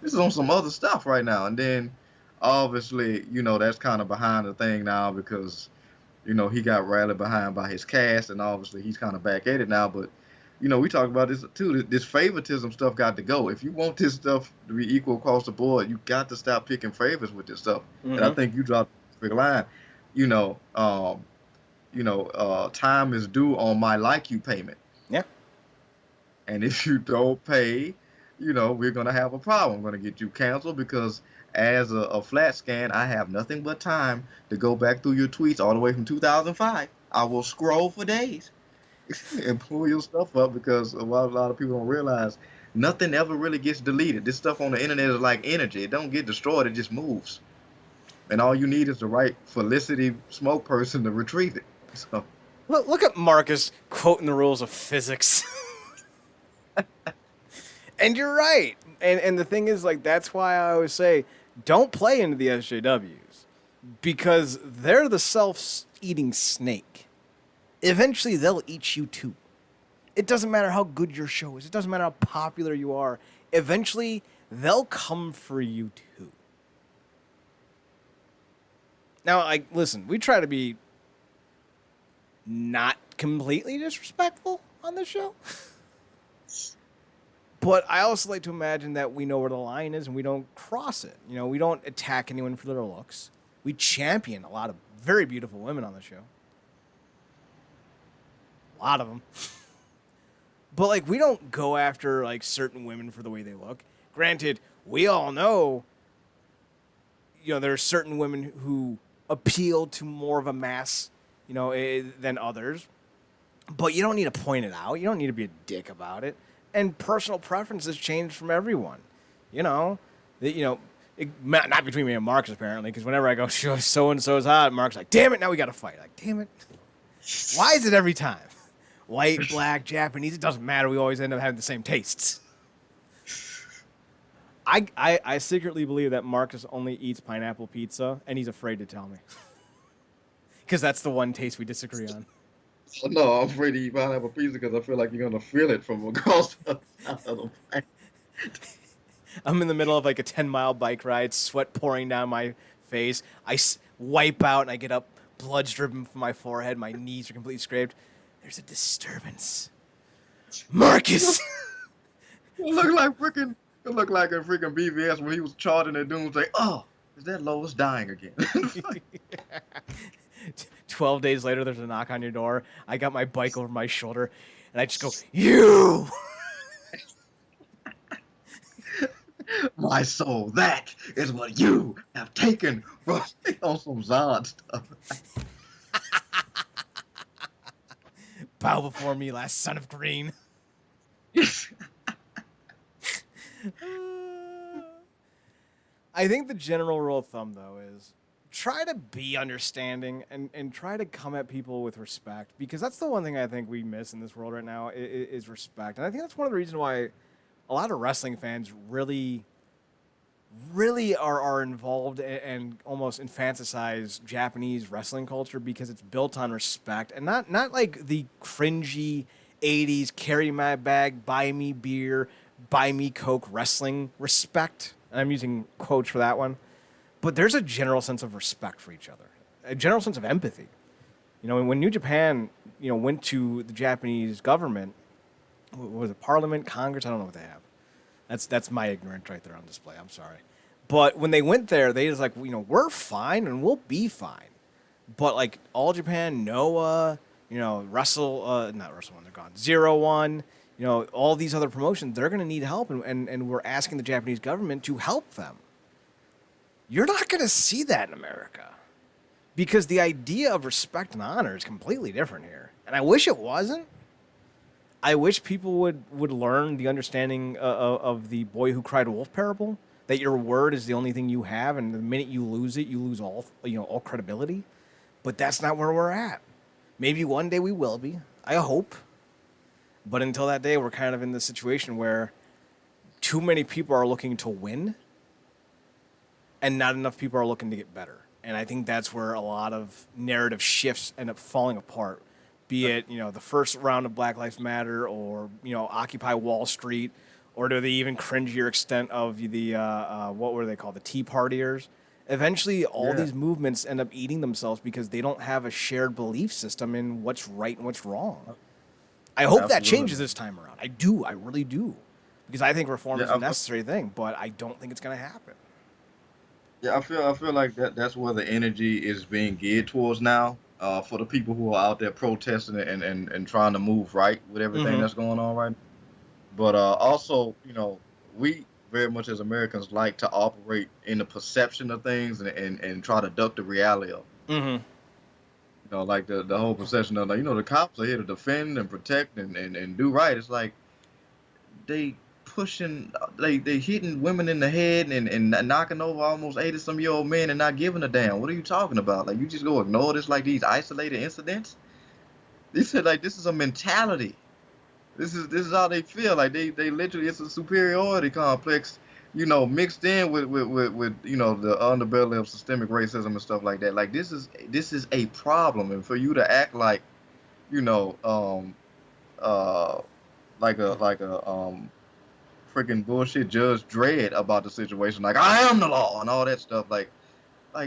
this is on some other stuff right now. And then obviously, you know, that's kind of behind the thing now because, you know, he got rallied behind by his cast, and obviously he's kind of back at it now. But, you know, we talked about this too. This favoritism stuff got to go. If you want this stuff to be equal across the board, you got to stop picking favorites with this stuff. And I think you dropped the big line. Time is due on my like you payment. Yeah. And if you don't pay, you know, we're gonna have a problem. I'm gonna get you canceled because as a flat scan, I have nothing but time to go back through your tweets all the way from 2005. I will scroll for days and pull your stuff up because what a lot of people don't realize, nothing ever really gets deleted. This stuff on the internet is like energy. It don't get destroyed. It just moves. And all you need is the right Felicity Smoke person to retrieve it. So. Look at Marcus quoting the rules of physics. And you're right. And the thing is, like, that's why I always say, don't play into the SJWs. Because they're the self-eating snake. Eventually, they'll eat you too. It doesn't matter how good your show is. It doesn't matter how popular you are. Eventually, they'll come for you too. Now, like, listen, we try to be not completely disrespectful on this show. But I also like to imagine that we know where the line is and we don't cross it. You know, we don't attack anyone for their looks. We champion a lot of very beautiful women on the show. A lot of them. But, like, we don't go after, like, certain women for the way they look. Granted, we all know, you know, there are certain women who appeal to more of a mass, you know, than others. But you don't need to point it out. You don't need to be a dick about it. And personal preferences change from everyone. You know, not between me and Marcus, apparently, because whenever I go, so-and-so's hot, Mark's like, damn it, now we got to fight. Like, damn it. Why is it every time? White, black, Japanese, it doesn't matter. We always end up having the same tastes. I secretly believe that Marcus only eats pineapple pizza, and he's afraid to tell me. Because that's the one taste we disagree on. No, I'm afraid to eat pineapple pizza because I feel like you're going to feel it from across the side of the plane. I'm in the middle of like a 10-mile bike ride, sweat pouring down my face. I wipe out, and I get up, blood's dripping from my forehead. My knees are completely scraped. There's a disturbance. Marcus! It looked like a freaking BVS when he was charging at Doomsday. Oh, is that Lois dying again? 12 days later, there's a knock on your door. I got my bike over my shoulder, and I just go, you! My soul, that is what you have taken from me on some Zod stuff. Bow before me, last son of green. I think the general rule of thumb, though, is try to be understanding and try to come at people with respect, because that's the one thing I think we miss in this world right now is respect. And I think that's one of the reasons why a lot of wrestling fans really are involved and almost infantilize Japanese wrestling culture, because it's built on respect and not like the cringy 80s carry my bag, buy me beer, buy me Coke wrestling respect. And I'm using quotes for that one. But there's a general sense of respect for each other, a general sense of empathy. You know, when New Japan, you know, went to the Japanese government, what was it, Parliament, Congress? I don't know what they have. That's my ignorance right there on display. I'm sorry. But when they went there, they was like, you know, we're fine and we'll be fine. But like All Japan, Noah, you know, not Wrestle Underground, 0-1, you know, all these other promotions, they're going to need help. And we're asking the Japanese government to help them. You're not going to see that in America, because the idea of respect and honor is completely different here. And I wish it wasn't. I wish people would learn the understanding of the boy who cried wolf parable, that your word is the only thing you have, and the minute you lose it, you lose all credibility. But that's not where we're at. Maybe one day we will be. I hope. But until that day, we're kind of in this situation where too many people are looking to win, and not enough people are looking to get better. And I think that's where a lot of narrative shifts end up falling apart. Be it, you know, the first round of Black Lives Matter, or, you know, Occupy Wall Street, or to the even cringier extent of the, what were they called, the Tea Partiers. Eventually, all these movements end up eating themselves because they don't have a shared belief system in what's right and what's wrong. I hope that changes this time around. I do. I really do. Because I think reform is a necessary thing, but I don't think it's going to happen. Yeah, I feel like that's where the energy is being geared towards now. For the people who are out there protesting and trying to move right with everything that's going on right now. But also, you know, we very much as Americans like to operate in the perception of things and try to duck the reality of them. You know, like the whole perception of, like, you know, the cops are here to defend and protect and do right. It's like they hitting women in the head and knocking over almost 80-some-year-old men and not giving a damn. What are you talking about? Like, you just go ignore this like these isolated incidents? They said, like, this is a mentality. This is how they feel. Like they literally, it's a superiority complex, you know, mixed in with you know, the underbelly of systemic racism and stuff like that. Like this is a problem, and for you to act like, you know, like a freaking bullshit Judge Dredd about the situation, like I am the law and all that stuff, like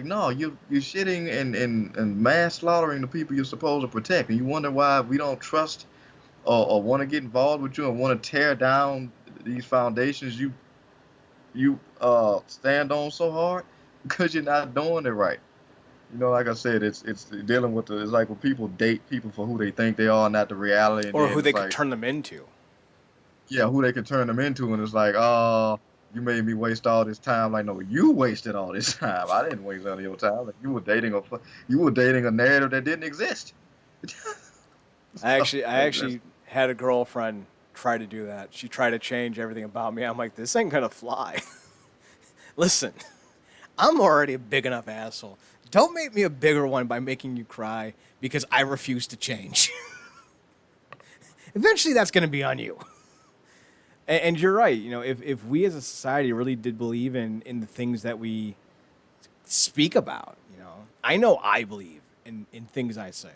no, you're shitting and mass slaughtering the people you're supposed to protect, and you wonder why we don't trust or want to get involved with you and want to tear down these foundations you stand on so hard because you're not doing it right. You know, like I said, it's dealing with it's like when people date people for who they think they are, not the reality, and Or then who it's they could like, turn them into. yeah, who they can turn them into, and it's like, oh, you made me waste all this time. Like, no, you wasted all this time. I didn't waste all of your time. Like, you were dating a narrative that didn't exist. I Like, actually had a girlfriend try to do that. She tried to change everything about me. I'm like, this ain't gonna fly. Listen, I'm already a big enough asshole. Don't make me a bigger one by making you cry because I refuse to change. Eventually, that's gonna be on you. And you're right. You know, if we as a society really did believe in the things that we speak about, you know I believe in things I say.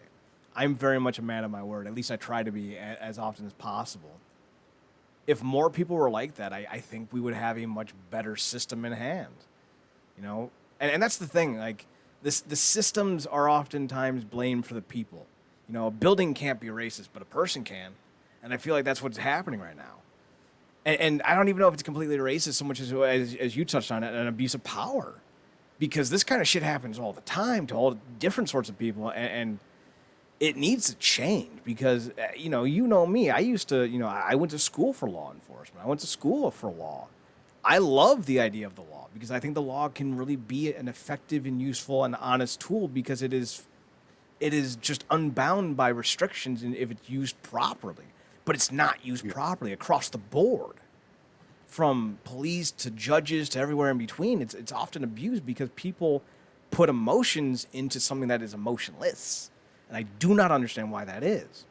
I'm very much a man of my word. At least I try to be as often as possible. If more people were like that, I think we would have a much better system in hand. You know, and that's the thing. Like the systems are oftentimes blamed for the people. You know, a building can't be racist, but a person can, and I feel like that's what's happening right now. And I don't even know if it's completely racist so much as you touched on it, an abuse of power, because this kind of shit happens all the time to all different sorts of people, and it needs to change because, you know me. I used to, I went to school for law enforcement. I went to school for law. I love the idea of the law because I think the law can really be an effective and useful and honest tool because it is just unbound by restrictions and if it's used properly. But it's not used properly across the board. From police to judges to everywhere in between, it's often abused because people put emotions into something that is emotionless. And I do not understand why that is.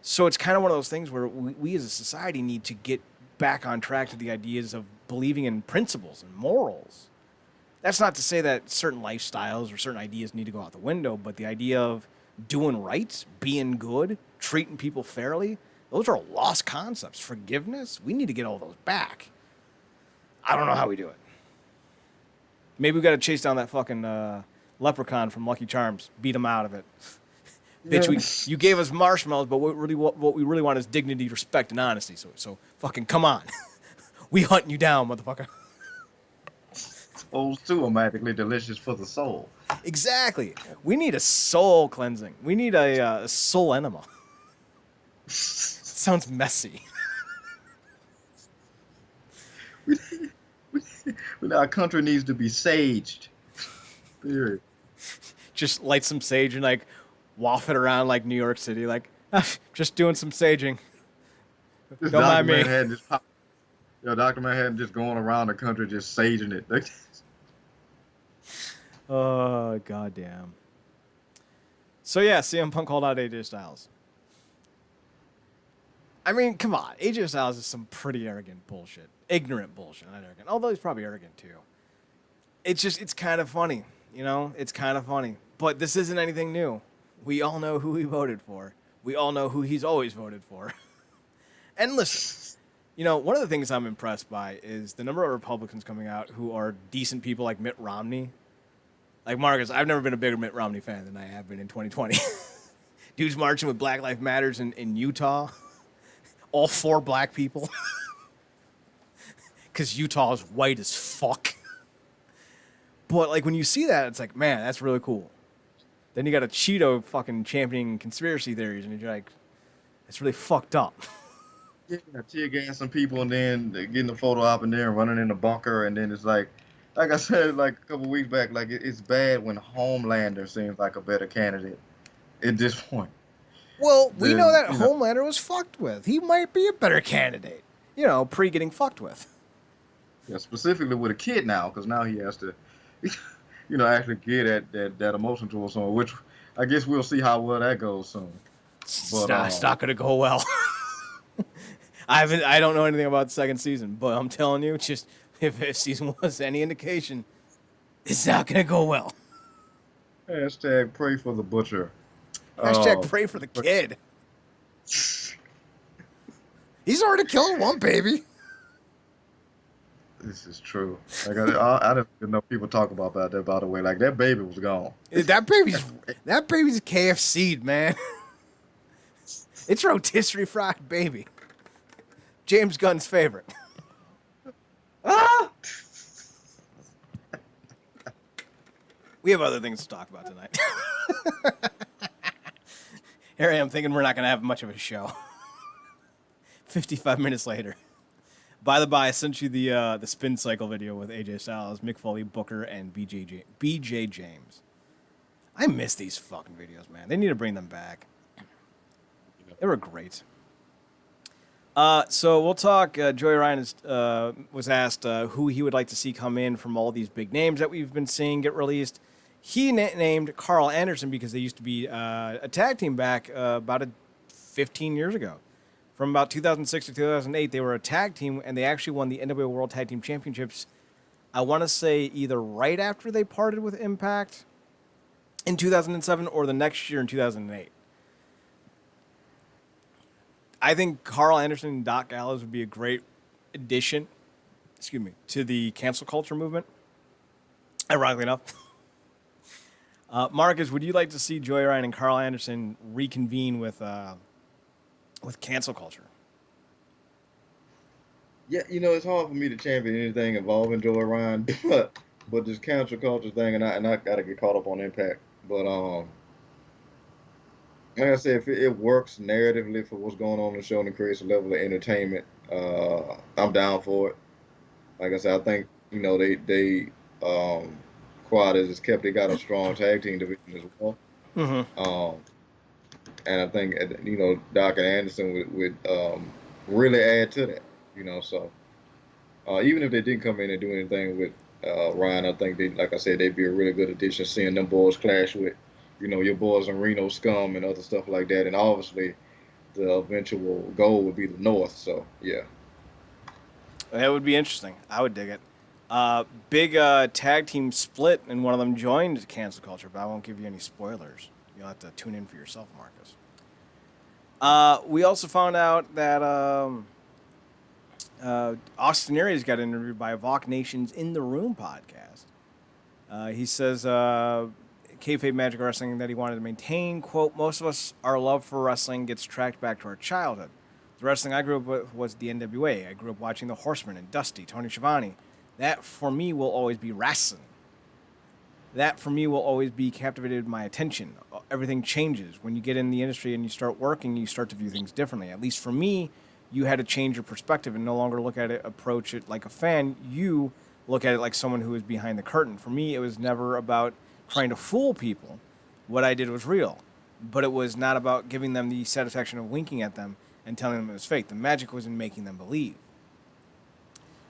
So it's kind of one of those things where we as a society need to get back on track to the ideas of believing in principles and morals. That's not to say that certain lifestyles or certain ideas need to go out the window, but the idea of doing right, being good, treating people fairly, those are lost concepts. Forgiveness, we need to get all those back. I don't know how we do it. Maybe we got to chase down that fucking leprechaun from Lucky Charms, beat him out of it. Yeah. Bitch, you gave us marshmallows, but what we really want is dignity, respect, and honesty. So fucking come on. We hunting you down, motherfucker. Those too are magically delicious for the soul. Exactly. We need a soul cleansing. We need a soul enema. Sounds messy. Our country needs to be saged. Period. Just light some sage and like waft it around like New York City, like just doing some saging. This Don't mind me. Dr. Manhattan just going around the country just saging it. Oh, goddamn. So yeah, CM Punk called out AJ Styles. I mean, come on. AJ Styles is some pretty arrogant bullshit. Ignorant bullshit, not arrogant. Although he's probably arrogant too. It's kind of funny, you know? It's kind of funny. But this isn't anything new. We all know who he voted for. We all know who he's always voted for. And listen, one of the things I'm impressed by is the number of Republicans coming out who are decent people like Mitt Romney. Like Marcus, I've never been a bigger Mitt Romney fan than I have been in 2020. Dude's marching with Black Lives Matters in Utah. All 4 black people. Because Utah is white as fuck. But like when you see that, it's like, man, that's really cool. Then you got a Cheeto fucking championing conspiracy theories, and you're like, that's really fucked up. Yeah, tear gas some people and then getting the photo op in there and running in the bunker, and then it's like I said like a couple weeks back, like it's bad when Homelander seems like a better candidate at this point. Well, we know that Homelander was fucked with. He might be a better candidate, pre getting fucked with. Yeah, specifically with a kid now, because now he has to, actually get at that emotion towards someone, which I guess we'll see how well that goes soon. But, it's not gonna go well. I don't know anything about the second season, but I'm telling you, just if season was any indication, it's not gonna go well. Hashtag pray for the butcher. Hashtag pray for the kid. He's already killed one baby. This is true. Like I don't even know people talk about that. By the way, like that baby was gone. That baby's KFC'd, man. It's rotisserie fried baby. James Gunn's favorite. We have other things to talk about tonight. Here I am thinking we're not going to have much of a show. 55 minutes later. By the by, I sent you the spin cycle video with AJ Styles, Mick Foley, Booker, and BJ James. I miss these fucking videos, man. They need to bring them back. They were great. So we'll talk. Joey Ryan was asked who he would like to see come in from all these big names that we've been seeing get released. He named Carl Anderson because they used to be a tag team back about 15 years ago. From about 2006 to 2008, they were a tag team, and they actually won the NWA World Tag Team Championships, I want to say either right after they parted with Impact in 2007 or the next year in 2008. I think Carl Anderson and Doc Gallows would be a great addition, to the cancel culture movement, ironically enough. Marcus, would you like to see Joey Ryan and Carl Anderson reconvene with cancel culture? Yeah, it's hard for me to champion anything involving Joey Ryan, but this cancel culture thing, and I gotta get caught up on Impact. But like I said, if it works narratively for what's going on in the show and it creates a level of entertainment, I'm down for it. Like I said, I think they Quad has kept. They got a strong tag team division as well. Mm-hmm. And I think Doc and Anderson would really add to that. So even if they didn't come in and do anything with Ryan, I think like I said, they'd be a really good addition. Seeing them boys clash with your boys in Reno Scum and other stuff like that, and obviously the eventual goal would be the North. So yeah, that would be interesting. I would dig it. Big tag team split, and one of them joined cancel culture, but I won't give you any spoilers. You'll have to tune in for yourself, Marcus. We also found out that Austin Aries got interviewed by Vok Nation's In the Room podcast. He says, kayfabe Magic Wrestling, that he wanted to maintain, quote, most of us, our love for wrestling gets tracked back to our childhood. The wrestling I grew up with was the NWA. I grew up watching The Horsemen and Dusty, Tony Schiavone. That, for me, will always be wrestling. That, for me, will always be captivated my attention. Everything changes. When you get in the industry and you start working, you start to view things differently. At least for me, you had to change your perspective and no longer look at it, approach it like a fan. You look at it like someone who is behind the curtain. For me, it was never about trying to fool people. What I did was real. But it was not about giving them the satisfaction of winking at them and telling them it was fake. The magic was in making them believe.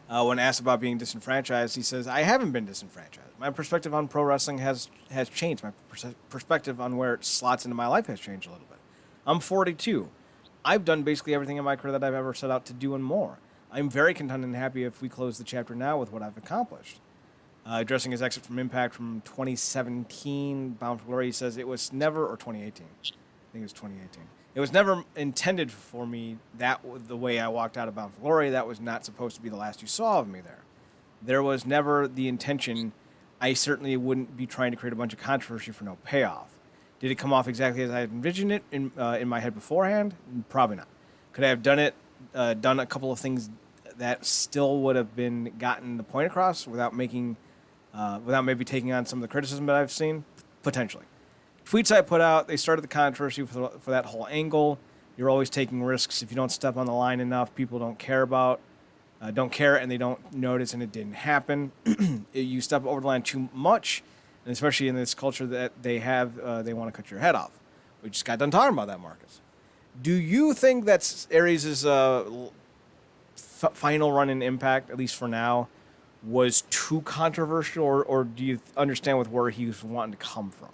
When asked about being disenfranchised, he says, I haven't been disenfranchised. My perspective on pro wrestling has changed. My perspective on where it slots into my life has changed a little bit. I'm 42. I've done basically everything in my career that I've ever set out to do and more. I'm very content and happy if we close the chapter now with what I've accomplished. Addressing his exit from Impact from 2017, Bound for Glory, he says, it was never, or 2018. I think it was 2018. It was never intended for me that the way I walked out of Bound for Glory. That was not supposed to be the last you saw of me there. There was never the intention. I certainly wouldn't be trying to create a bunch of controversy for no payoff. Did it come off exactly as I had envisioned it in my head beforehand? Probably not. Could I have done a couple of things that still would have gotten the point across without maybe taking on some of the criticism that I've seen? Potentially. Tweets I put out, they started the controversy for that whole angle. You're always taking risks. If you don't step on the line enough, people don't care, and they don't notice, and it didn't happen. You step over the line too much, and especially in this culture that they have, they want to cut your head off. We just got done talking about that, Marcus. Do you think that Aries' final run in Impact, at least for now, was too controversial, or do you understand with where he was wanting to come from?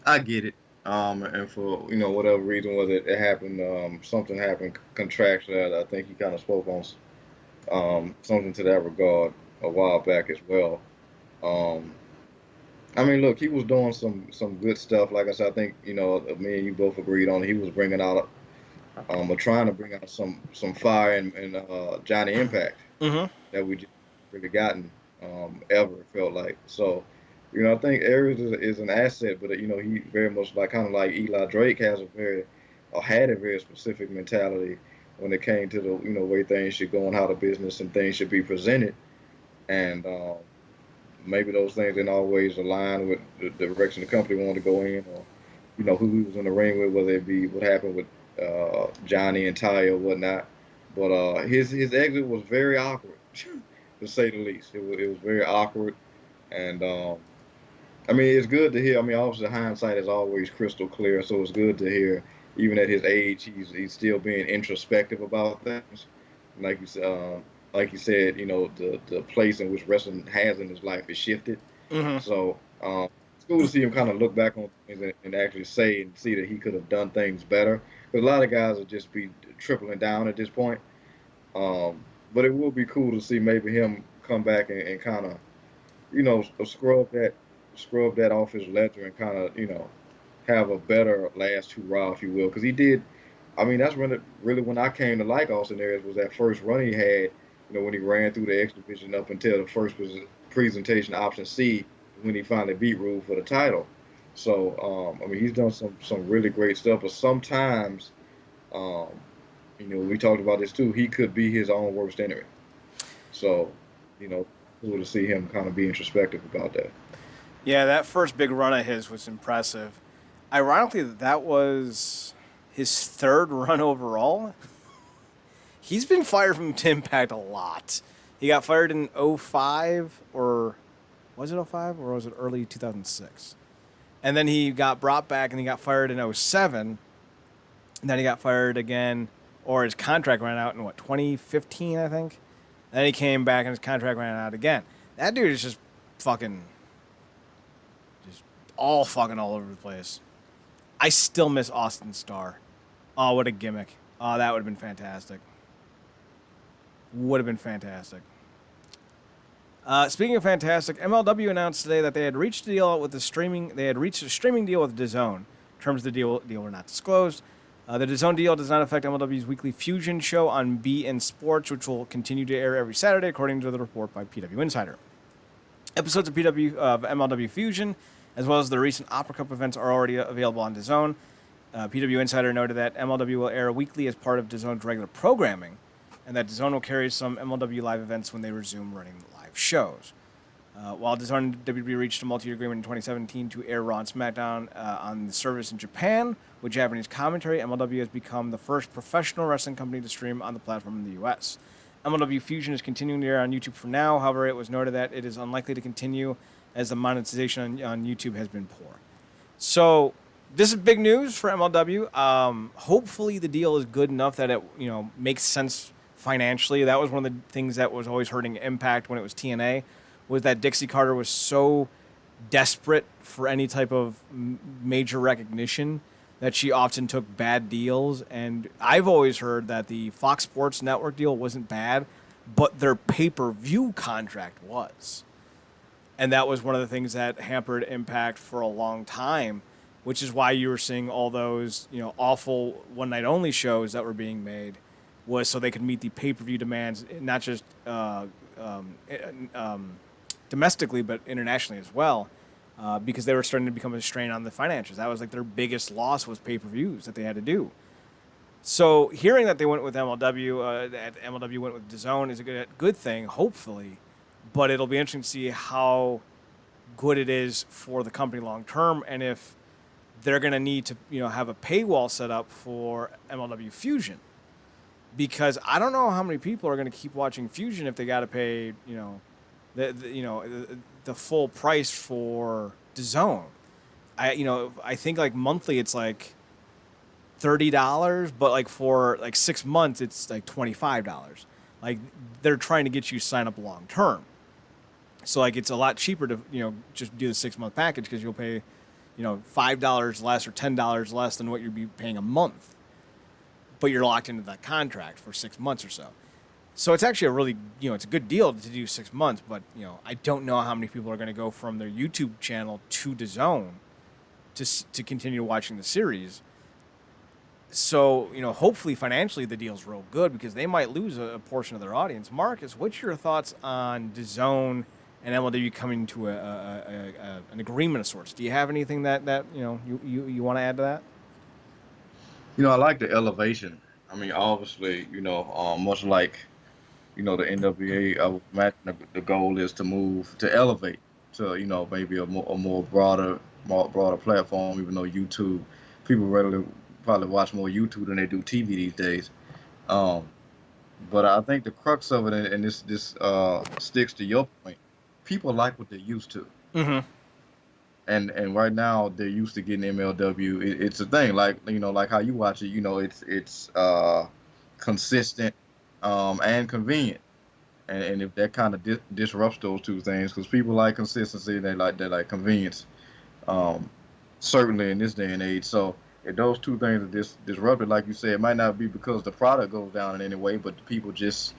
I get it. And for whatever reason, whether it happened, something happened contractually. I think he kind of spoke on something to that regard a while back as well. I mean, look, he was doing some good stuff. Like I said, I think me and you both agreed on it. He was bringing out or trying to bring out some fire in Johnny Impact that we just really gotten ever, it felt like. So, I think Aries is an asset, but he very much kind of like Eli Drake had a very specific mentality when it came to the way things should go and how the business and things should be presented. And maybe those things didn't always align with the direction the company wanted to go in, or who he was in the ring with, whether it be what happened with Johnny and Ty or whatnot. But his exit was very awkward, to say the least. It was very awkward, and I mean, it's good to hear. I mean, obviously hindsight is always crystal clear, so it's good to hear. Even at his age, he's still being introspective about things. Like you said, the place in which wrestling has in his life has shifted. Mm-hmm. So it's cool to see him kind of look back on things and actually say and see that he could have done things better. Because a lot of guys will just be tripling down at this point. But it will be cool to see maybe him come back and kind of scrub that off his ledger and kind of have a better last hurrah, if you will, because he did. I mean, that's really when I came to like Austin Aries was that first run he had. When he ran through the X division up until the first presentation option C, when he finally beat Rude for the title. So I mean, he's done some really great stuff, but sometimes um, we talked about this too. He could be his own worst enemy. So you know, cool to see him kind of be introspective about that. Yeah, that first big run of his was impressive. Ironically, that was his third run overall. He's been fired from Impact a lot. He got fired in '05, or was it '05, or was it early 2006? And then he got brought back and he got fired in '07. And then he got fired again, or his contract ran out in 2015, I think. Then he came back and his contract ran out again. That dude is just fucking, just all fucking all over the place. I still miss Austin Starr. Oh, what a gimmick. Oh, that would have been fantastic. Would have been fantastic. Speaking of fantastic, MLW announced today that they had reached a deal with the streaming. They had reached a streaming deal with DAZN. Terms of the deal were not disclosed. The DAZN deal does not affect MLW's weekly Fusion show on BN Sports, which will continue to air every Saturday, according to the report by PW Insider. Episodes of MLW Fusion, as well as the recent Opera Cup events, are already available on DAZN. PW Insider noted that MLW will air weekly as part of DAZN's regular programming, and that DAZN will carry some MLW live events when they resume running live shows. While DAZN and WWE reached a multi-year agreement in 2017 to air Raw and SmackDown on the service in Japan with Japanese commentary, MLW has become the first professional wrestling company to stream on the platform in the U.S. MLW Fusion is continuing to air on YouTube for now. However, it was noted that it is unlikely to continue as the monetization on YouTube has been poor. So this is big news for MLW. Hopefully the deal is good enough that it makes sense financially. That was one of the things that was always hurting Impact when it was TNA, was that Dixie Carter was so desperate for any type of major recognition that she often took bad deals. And I've always heard that the Fox Sports Network deal wasn't bad, but their pay-per-view contract was. And that was one of the things that hampered Impact for a long time, which is why you were seeing all those awful one-night-only shows that were being made, was so they could meet the pay-per-view demands, not just domestically, but internationally as well, because they were starting to become a strain on the financials. That was like their biggest loss, was pay-per-views that they had to do. So hearing that they went with MLW, that MLW went with DAZN is a good thing, hopefully, but it'll be interesting to see how good it is for the company long term, and if they're going to need to have a paywall set up for MLW Fusion, because I don't know how many people are going to keep watching Fusion if they got to pay the full price for DAZN. I think like monthly it's like $30, but like for like 6 months it's like $25. Like they're trying to get you to sign up long term. So like it's a lot cheaper to just do the 6-month package, because you'll pay $5 less or $10 less than what you'd be paying a month. But you're locked into that contract for 6 months or so. So it's actually a really, it's a good deal to do 6 months, but, I don't know how many people are going to go from their YouTube channel to DAZN to continue watching the series. So, hopefully financially the deal's real good, because they might lose a portion of their audience. Marcus, what's your thoughts on DAZN and MLW coming to an agreement of sorts? Do you have anything that you want to add to that? I like the elevation. I mean, obviously, much like the NWA, I would imagine the goal is to move to elevate. to maybe a more broader platform. Even though YouTube, people readily probably watch more YouTube than they do TV these days. Um, but I think the crux of it, and this sticks to your point, people like what they're used to. Mm-hmm. And right now they're used to getting MLW. It's a thing, like like how you watch it. It's consistent, and convenient. And if that kind of disrupts those two things, because people like consistency, they like convenience. Um, Certainly in this day and age. So if those two things are disrupted, like you said, it might not be because the product goes down in any way, but the people just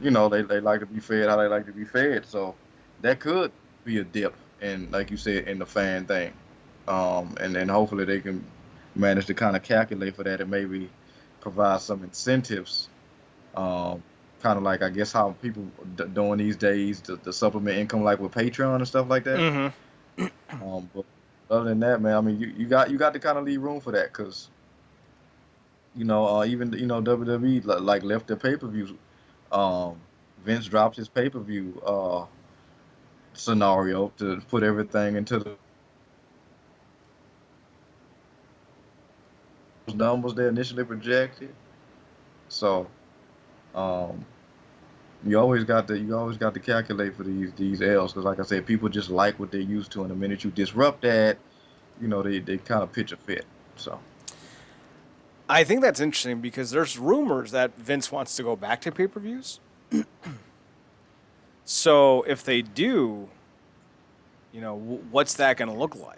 they like to be fed how they like to be fed. So that could be a dip, and like you said, in the fan thing. And then hopefully they can manage to kind of calculate for that and maybe provide some incentives. Um, Kind of like I guess how people doing these days, the supplement income, like with Patreon and stuff like that. Mm-hmm. But other than that, man, I mean, you got to kind of leave room for that, because even WWE like left their pay-per-views. Um, Vince dropped his pay-per-view scenario to put everything into those numbers they initially projected. So um, you always got to calculate for these L's, because like I said, people just like what they're used to, and the minute you disrupt that, they kind of pitch a fit. So I think that's interesting because there's rumors that Vince wants to go back to pay-per-views. So if they do, what's that going to look like?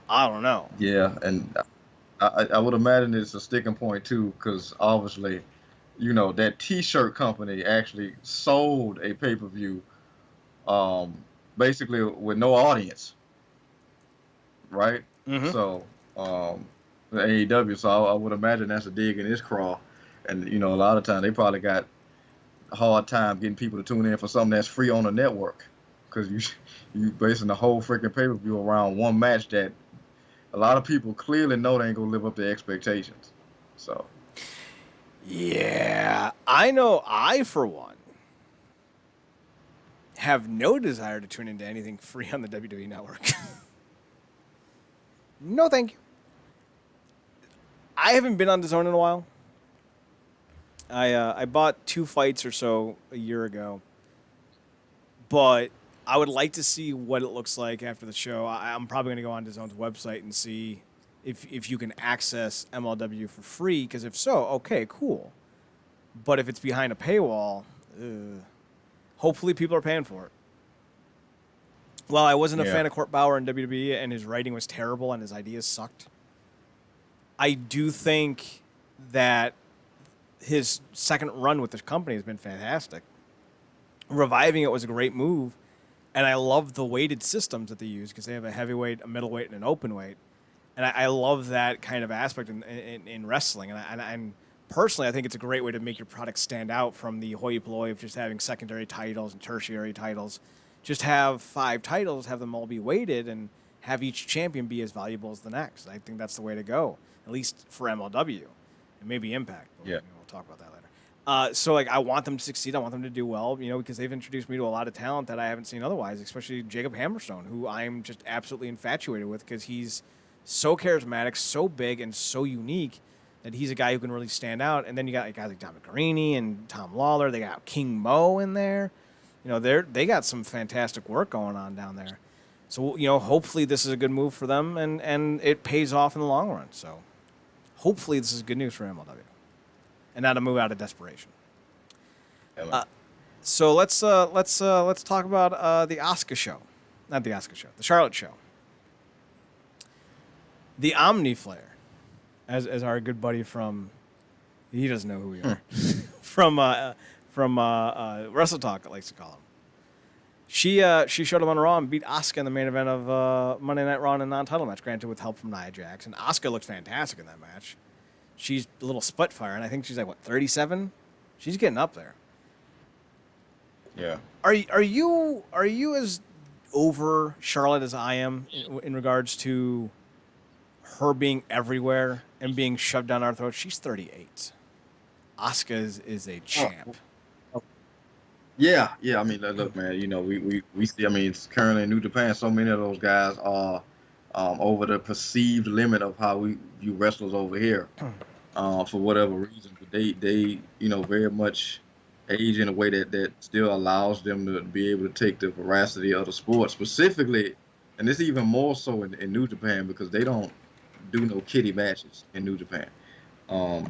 I don't know. yeah, and I would imagine it's a sticking point too, because obviously, that T-shirt company actually sold a pay-per-view, um, basically with no audience, right? Mm-hmm. So, the AEW. So I would imagine that's a dig in his craw, and a lot of time they probably got a hard time getting people to tune in for something that's free on the network, because you basing the whole freaking pay-per-view around one match that a lot of people clearly know they ain't gonna live up to expectations. So. Yeah, I know. I, for one, have no desire to tune into anything free on the WWE Network. No, thank you. I haven't been on DAZN in a while. I bought 2 fights or so a year ago, but I would like to see what it looks like after the show. I'm probably going to go on DAZN's website and see if you can access MLW for free, because if so, okay, cool. But if it's behind a paywall, hopefully people are paying for it. Well, I wasn't a Yeah. fan of Court Bauer in WWE, and his writing was terrible and his ideas sucked. I do think that his second run with the company has been fantastic. Reviving it was a great move, and I love the weighted systems that they use, because they have a heavyweight, a middleweight, and an open weight. And I love that kind of aspect in wrestling. And personally, I think it's a great way to make your product stand out from the hoi polloi of just having secondary titles and tertiary titles. Just have 5 titles, have them all be weighted, and have each champion be as valuable as the next. I think that's the way to go, at least for MLW. And maybe Impact. But, Yeah. we'll talk about that later. So, I want them to succeed. I want them to do well, because they've introduced me to a lot of talent that I haven't seen otherwise, especially Jacob Hammerstone, who I'm just absolutely infatuated with, because he's so charismatic, so big, and so unique that he's a guy who can really stand out. And then you got guys like Dominic Garrini and Tom Lawler. They got King Mo in there. They got some fantastic work going on down there. So, hopefully this is a good move for them, and it pays off in the long run. So, hopefully this is good news for MLW, and not a move out of desperation. Yeah, So let's talk about the Asuka show, not the Asuka show, the Charlotte show. The Omni Flare, as our good buddy from, he doesn't know who we are, from Wrestle Talk likes to call him. She showed up on Raw and beat Asuka in the main event of Monday Night Raw in a non-title match, granted with help from Nia Jax. And Asuka looked fantastic in that match. She's a little Spitfire, and I think she's like, 37? She's getting up there. Yeah. Are you as over Charlotte as I am in regards to her being everywhere and being shoved down our throats? She's 38. Asuka is a champ. Yeah. I mean, look, man. We see. I mean, it's currently in New Japan, so many of those guys are over the perceived limit of how we view wrestlers over here, for whatever reason. But they very much age in a way that still allows them to be able to take the veracity of the sport, specifically, and this even more so in New Japan because they don't do no kiddie matches in New Japan.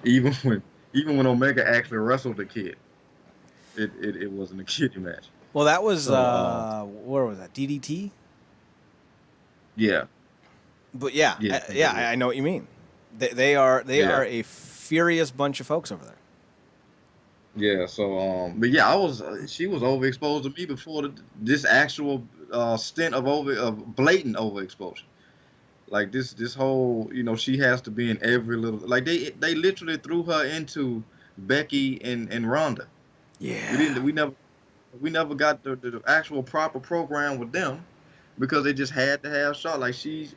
Even when Omega actually wrestled a kid, it wasn't a kiddie match. Well, that was So where was that? DDT. yeah, But yeah, yeah, I think it yeah, was. I know what you mean. They are Yeah, a furious bunch of folks over there. yeah. So but yeah, I was she was overexposed to me before this actual stint of blatant overexposure. Like this whole she has to be in every little like they literally threw her into Becky and Ronda. We Yeah. didn't we never got the actual proper program with them because they just had to have Charlotte. Like she's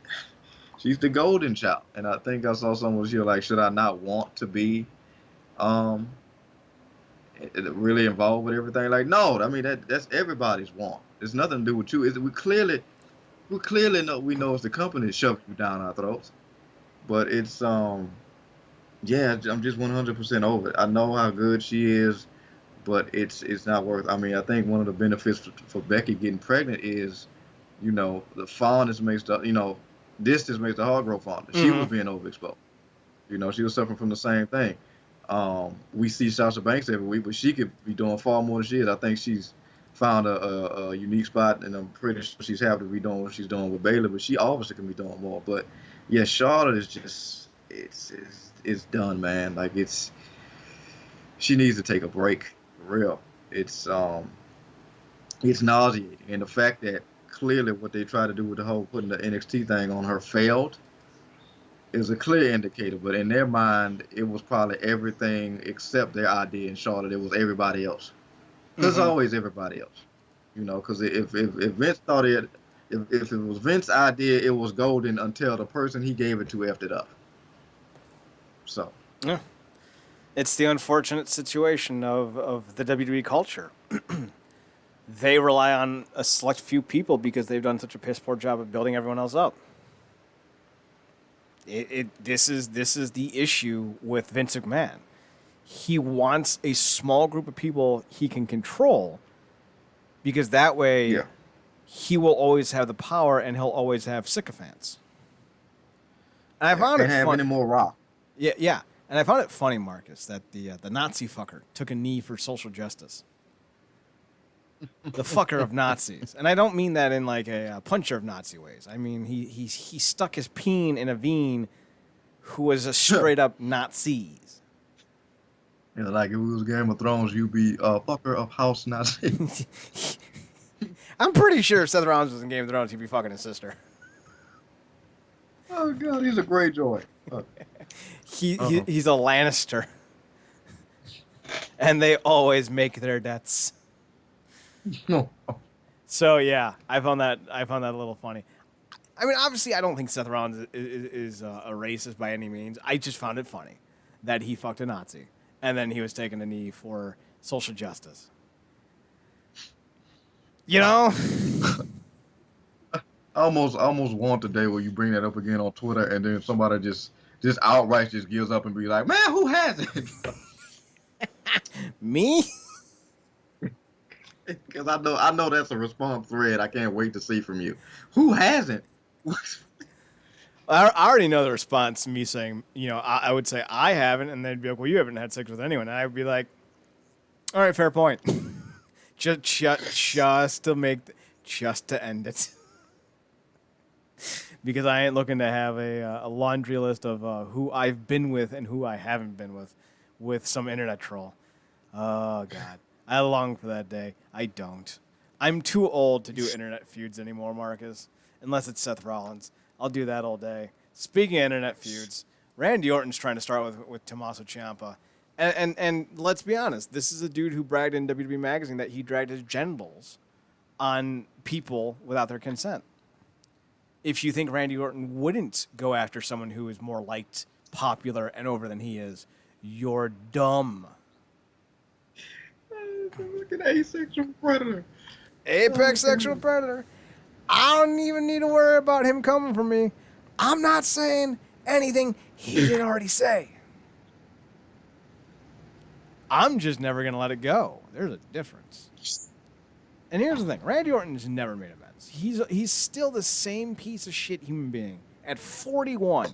the golden child, and I think I saw someone here like, should I not want to be um really involved with everything? Like, no, I mean that's everybody's want. It's nothing to do with you. Is we clearly know it's the company shoving you down our throats, but it's yeah, I'm just 100% over it. I know how good she is, but it's not worth. I mean, I think one of the benefits for Becky getting pregnant is, the fondness makes the distance makes the heart grow fonder. She was Mm-hmm. being overexposed. She was suffering from the same thing. We see Sasha Banks every week, but she could be doing far more than she is. I think she's found a unique spot, and I'm pretty sure she's happy to be doing what she's doing with Baylor. But she obviously can be doing more. But yeah, Charlotte is just it's done, man. Like she needs to take a break for real. It's nauseating, and the fact that clearly what they tried to do with the whole putting the NXT thing on her failed is a clear indicator. But in their mind, it was probably everything except their idea. In Charlotte, it was everybody else. Because it's Mm-hmm. always everybody else. Because if Vince thought if it was Vince's idea, it was golden until the person he gave it to effed it up. So Yeah. It's the unfortunate situation of the WWE culture. They rely on a select few people because they've done such a piss poor job of building everyone else up. This is the issue with Vince McMahon. He wants a small group of people he can control because that way yeah, he will always have the power and he'll always have sycophants. And I found it can't have fun. any more Raw. Yeah, yeah. And I found it funny, Marcus, that the Nazi fucker took a knee for social justice. The fucker of Nazis, and I don't mean that in like a puncher of Nazi ways. I mean he stuck his peen in a veen who was a straight up Nazis. Like if it was Game of Thrones, you'd be a fucker of House Nazi. I'm pretty sure if Seth Rollins was in Game of Thrones, he'd be fucking his sister. Oh god, he's a Greyjoy. He's a Lannister, and they always make their debts. No. So yeah, I found that a little funny. I mean, obviously, I don't think Seth Rollins is a racist by any means. I just found it funny that he fucked a Nazi, and then he was taking a knee for social justice. You know? I almost want the day where you bring that up again on Twitter, and then somebody just outright just gives up and be like, "Man, who has it?" Me? Because I know that's a response thread. I can't wait to see from you. Who hasn't? I already know the response to me saying, I would say I haven't, and they'd be like, well, you haven't had sex with anyone. And I'd be like, all right, fair point. just to end it. Because I ain't looking to have a laundry list of who I've been with and who I haven't been with some internet troll. Oh, God. I long for that day. I don't. I'm too old to do internet feuds anymore, Marcus. Unless it's Seth Rollins. I'll do that all day. Speaking of internet feuds, Randy Orton's trying to start with Tommaso Ciampa. And let's be honest, this is a dude who bragged in WWE Magazine that he dragged his genitals on people without their consent. If you think Randy Orton wouldn't go after someone who is more liked, popular, and over than he is, you're dumb. Look at asexual predator. Apex Oh, sexual God. predator. I don't even need to worry about him coming for me. I'm not saying anything he didn't already say. I'm just never going to let it go. There's a difference. And here's the thing. Randy Orton has never made amends. He's still the same piece of shit human being at 41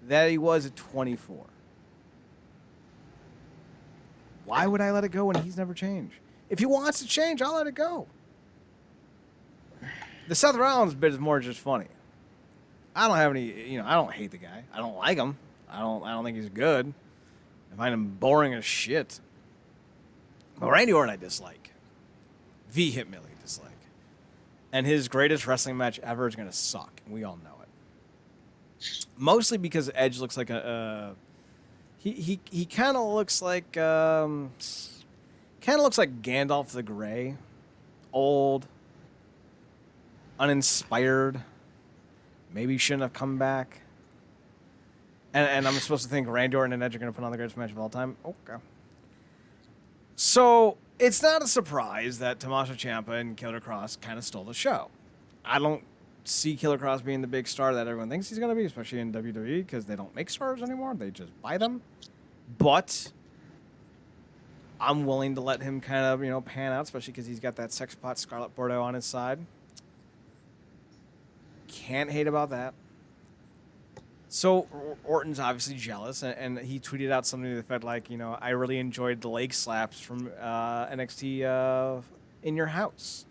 that he was at 24. Why would I let it go when he's never changed? If he wants to change, I'll let it go. The Seth Rollins bit is more just funny. I don't have any, I don't hate the guy. I don't like him. I don't think he's good. I find him boring as shit. But Randy Orton I dislike. Vehemently dislike. And his greatest wrestling match ever is going to suck. And we all know it. Mostly because Edge looks like he kind of looks like Gandalf the Grey. Old. Uninspired. Maybe shouldn't have come back. And I'm supposed to think Randy Orton and Edge are going to put on the greatest match of all time? Okay. So, it's not a surprise that Tommaso Ciampa and Killer Kross kind of stole the show. I don't see Killer Kross being the big star that everyone thinks he's going to be, especially in WWE, because they don't make stars anymore. They just buy them. But I'm willing to let him kind of, pan out, especially because he's got that sex pot Scarlett Bordeaux on his side. Can't hate about that. So Orton's obviously jealous, and he tweeted out something to the effect like, I really enjoyed the leg slaps from NXT in your house.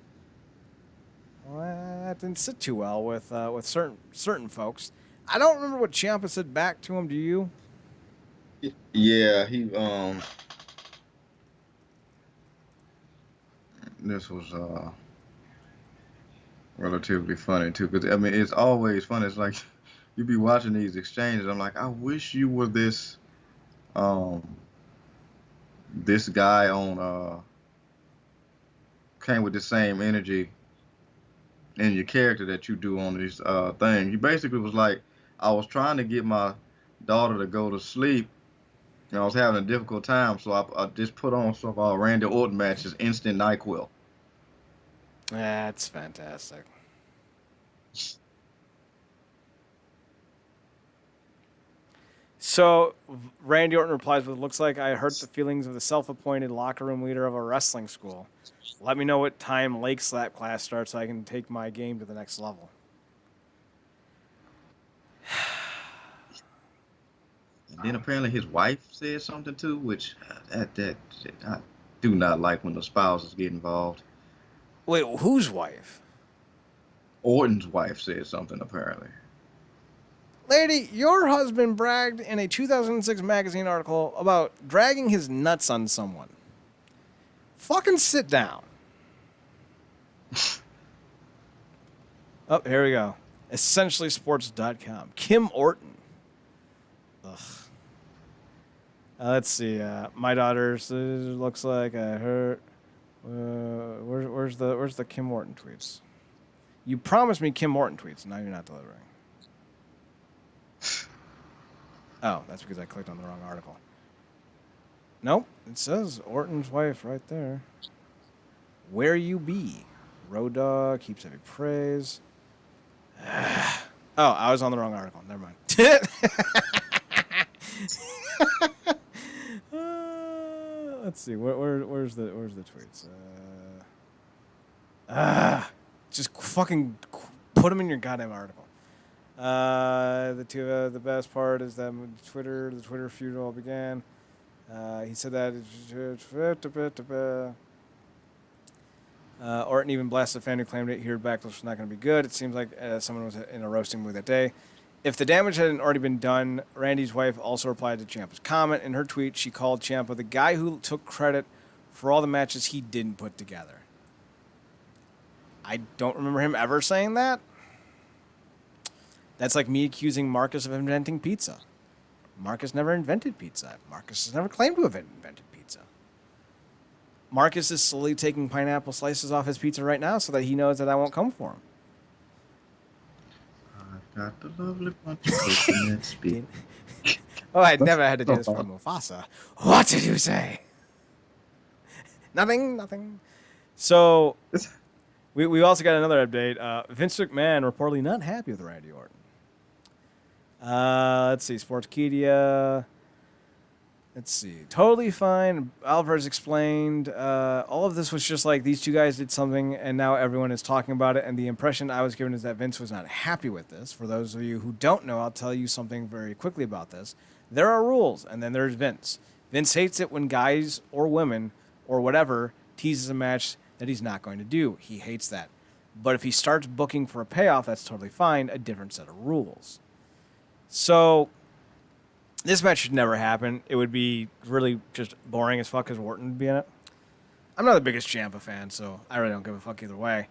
Well, that didn't sit too well with certain folks. I don't remember what Ciampa said back to him. Do you? Yeah, this was relatively funny too, because it's always funny. It's like you be watching these exchanges. I'm like, I wish you were this this guy on came with the same energy in your character that you do on this thing. He basically was like, I was trying to get my daughter to go to sleep, and I was having a difficult time, so I just put on some Randy Orton matches, instant NyQuil. That's fantastic. So Randy Orton replies with, looks like I hurt the feelings of the self-appointed locker room leader of a wrestling school. Let me know what time Lake Slap class starts so I can take my game to the next level. And then apparently his wife said something too, which that I do not like when the spouses get involved. Wait, whose wife? Orton's wife said something apparently. Lady, your husband bragged in a 2006 magazine article about dragging his nuts on someone. Fucking sit down. Oh, here we go. EssentiallySports.com. Kim Orton. Ugh. Let's see. My daughter looks like her. Where's the Kim Orton tweets? You promised me Kim Orton tweets. Now you're not delivering. Oh, that's because I clicked on the wrong article. Nope, it says Orton's wife right there. Where you be? Road Dogg keeps having praise. Oh, I was on the wrong article. Never mind. Let's see. Where's the tweets? Just fucking put them in your goddamn article. The best part is that the Twitter feud all began. He said that Orton even blasted a fan who claimed it. He heard backlash was not going to be good. It seems like someone was in a roasting mood that day. If the damage hadn't already been done, Randy's wife also replied to Ciampa's comment. In her tweet, she called Ciampa the guy who took credit for all the matches he didn't put together. I don't remember him ever saying that. That's like me accusing Marcus of inventing pizza. Marcus never invented pizza. Marcus has never claimed to have invented pizza. Marcus is slowly taking pineapple slices off his pizza right now so that he knows that I won't come for him. I've got the lovely bunch of coconut speed. Oh, I never had to do this for Mufasa. What did you say? Nothing. So we also got another update. Vince McMahon reportedly not happy with Randy Orton. Let's see, Sportskeeda. Let's see. Totally fine. Alvarez explained. All of this was just like these two guys did something, and now everyone is talking about it. And the impression I was given is that Vince was not happy with this. For those of you who don't know, I'll tell you something very quickly about this. There are rules, and then there's Vince. Vince hates it when guys or women or whatever teases a match that he's not going to do. He hates that. But if he starts booking for a payoff, that's totally fine. A different set of rules. So this match should never happen. It would be really just boring as fuck because Orton would be in it. I'm not the biggest Ciampa fan, so I really don't give a fuck either way.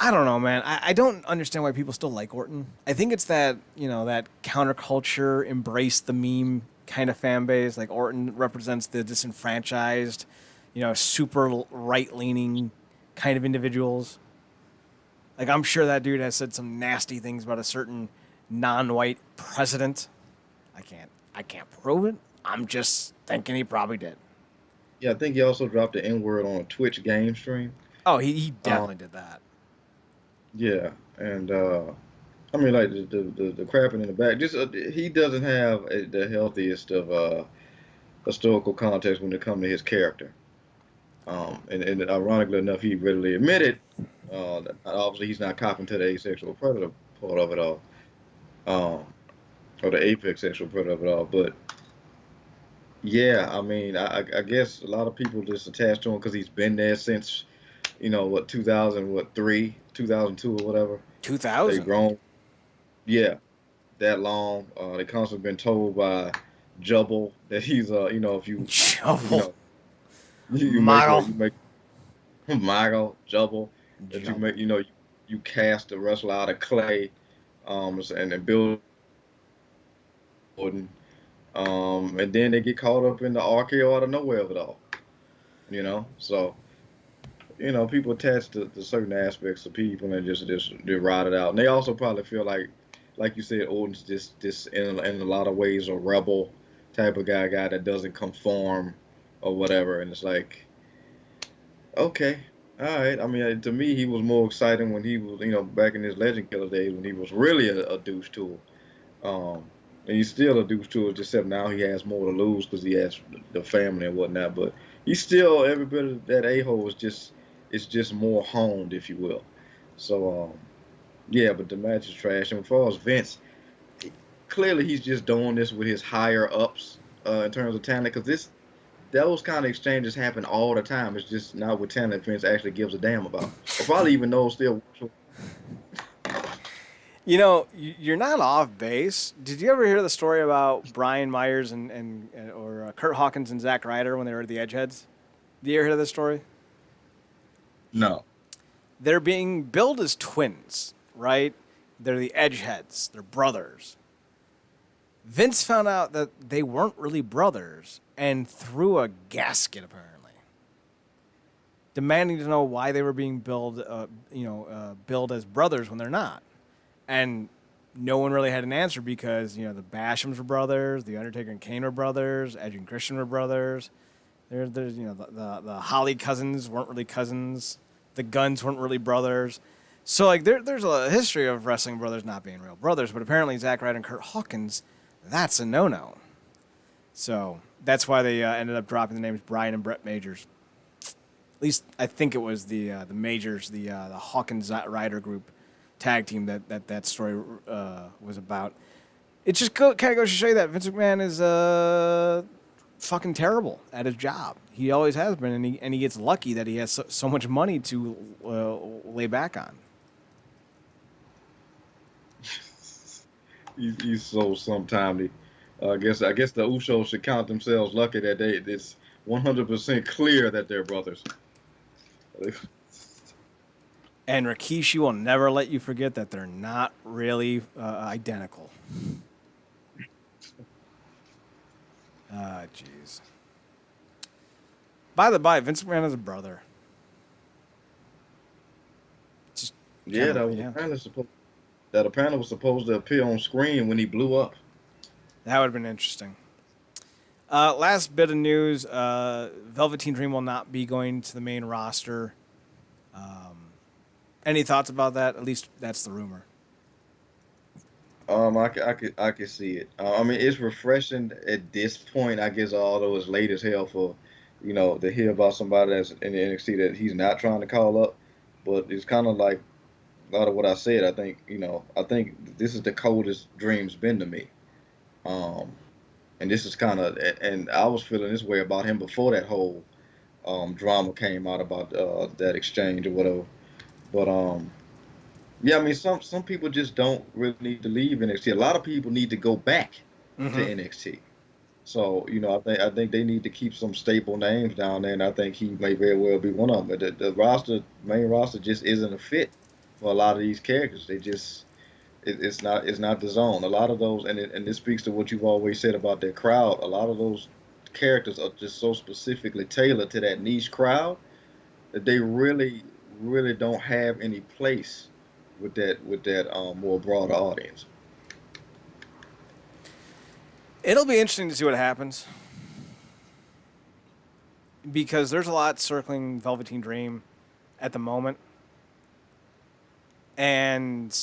I don't know, man. I don't understand why people still like Orton. I think it's that, that counterculture, embrace the meme kind of fan base. Like Orton represents the disenfranchised, super right-leaning kind of individuals. Like I'm sure that dude has said some nasty things about a certain non-white president. I can't prove it. I'm just thinking he probably did. Yeah, I think he also dropped the N-word on a Twitch game stream. Oh, he definitely did that. Yeah, and I mean, like the crapping in the back. Just he doesn't have the healthiest of historical context when it comes to his character. And ironically enough, he readily admitted that obviously he's not copping to the asexual predator part of it all, or the apex sexual predator of it all. But yeah, I mean, I guess a lot of people just attached to him because he's been there since, 2003, 2002 or whatever. 2000. They've grown. Yeah, that long. They constantly been told by Jubble that he's if you Jubble. You make Michael Jubble that you make you cast the wrestler out of clay, and build and then they get caught up in the RKO out of nowhere of it all. So people attach to certain aspects of people and just they ride it out. And they also probably feel like you said, Orton's just in a lot of ways a rebel type of guy that doesn't conform or whatever. And it's like, okay, all right. I mean, to me, he was more exciting when he was, back in his Legend Killer days when he was really a douche tool. And he's still a douche tool, except now he has more to lose because he has the family and whatnot. But he's still every bit of that a-hole is just more honed, if you will. So, yeah, but the match is trash. And as far as Vince, clearly he's just doing this with his higher ups in terms of talent, because those kind of exchanges happen all the time. It's just not what talent Vince actually gives a damn about, or probably even knows still. You're not off base. Did you ever hear the story about Brian Myers or Kurt Hawkins and Zack Ryder when they were at the Edgeheads? Did you ever hear this story? No. They're being billed as twins, right? They're the Edgeheads. They're brothers. Vince found out that they weren't really brothers and threw a gasket, apparently, demanding to know why they were being billed as brothers when they're not. And no one really had an answer because, the Bashams were brothers, the Undertaker and Kane were brothers, Edge and Christian were brothers. There's the Holly cousins weren't really cousins. The Guns weren't really brothers. So, like, there's a history of wrestling brothers not being real brothers, but apparently Zack Ryder and Kurt Hawkins, that's a no-no. So that's why they ended up dropping the names Brian and Brett Majors. At least I think it was the Majors, the Hawkins Ryder group tag team that story was about. It just kind of goes to show you that Vince McMahon is fucking terrible at his job. He always has been, and he gets lucky that he has so much money to lay back on. He's so sometime. I guess the Usos should count themselves lucky that it's 100% clear that they're brothers. And Rikishi will never let you forget that they're not really identical. Ah, jeez. By the by, Vince McMahon has a brother. That apparently was supposed to appear on screen when he blew up. That would have been interesting. Last bit of news: Velveteen Dream will not be going to the main roster. Any thoughts about that? At least that's the rumor. I could see it. I mean, it's refreshing at this point. I guess although it's late as hell for, to hear about somebody that's in the NXT that he's not trying to call up. But it's kind of like a lot of what I said. I think this is the coldest Dream's been to me. Um, and this is kind of, and I was feeling this way about him before that whole drama came out about that exchange or whatever. But yeah, I mean, some people just don't really need to leave NXT. A lot of people need to go back to Mm-hmm. NXT. So I think they need to keep some staple names down there, and I think he may very well be one of them. But the main roster, just isn't a fit for a lot of these characters. It's not the zone. A lot of those, and this speaks to what you've always said about their crowd. A lot of those characters are just so specifically tailored to that niche crowd that they really, really don't have any place with that more broader audience. It'll be interesting to see what happens because there's a lot circling Velveteen Dream at the moment, and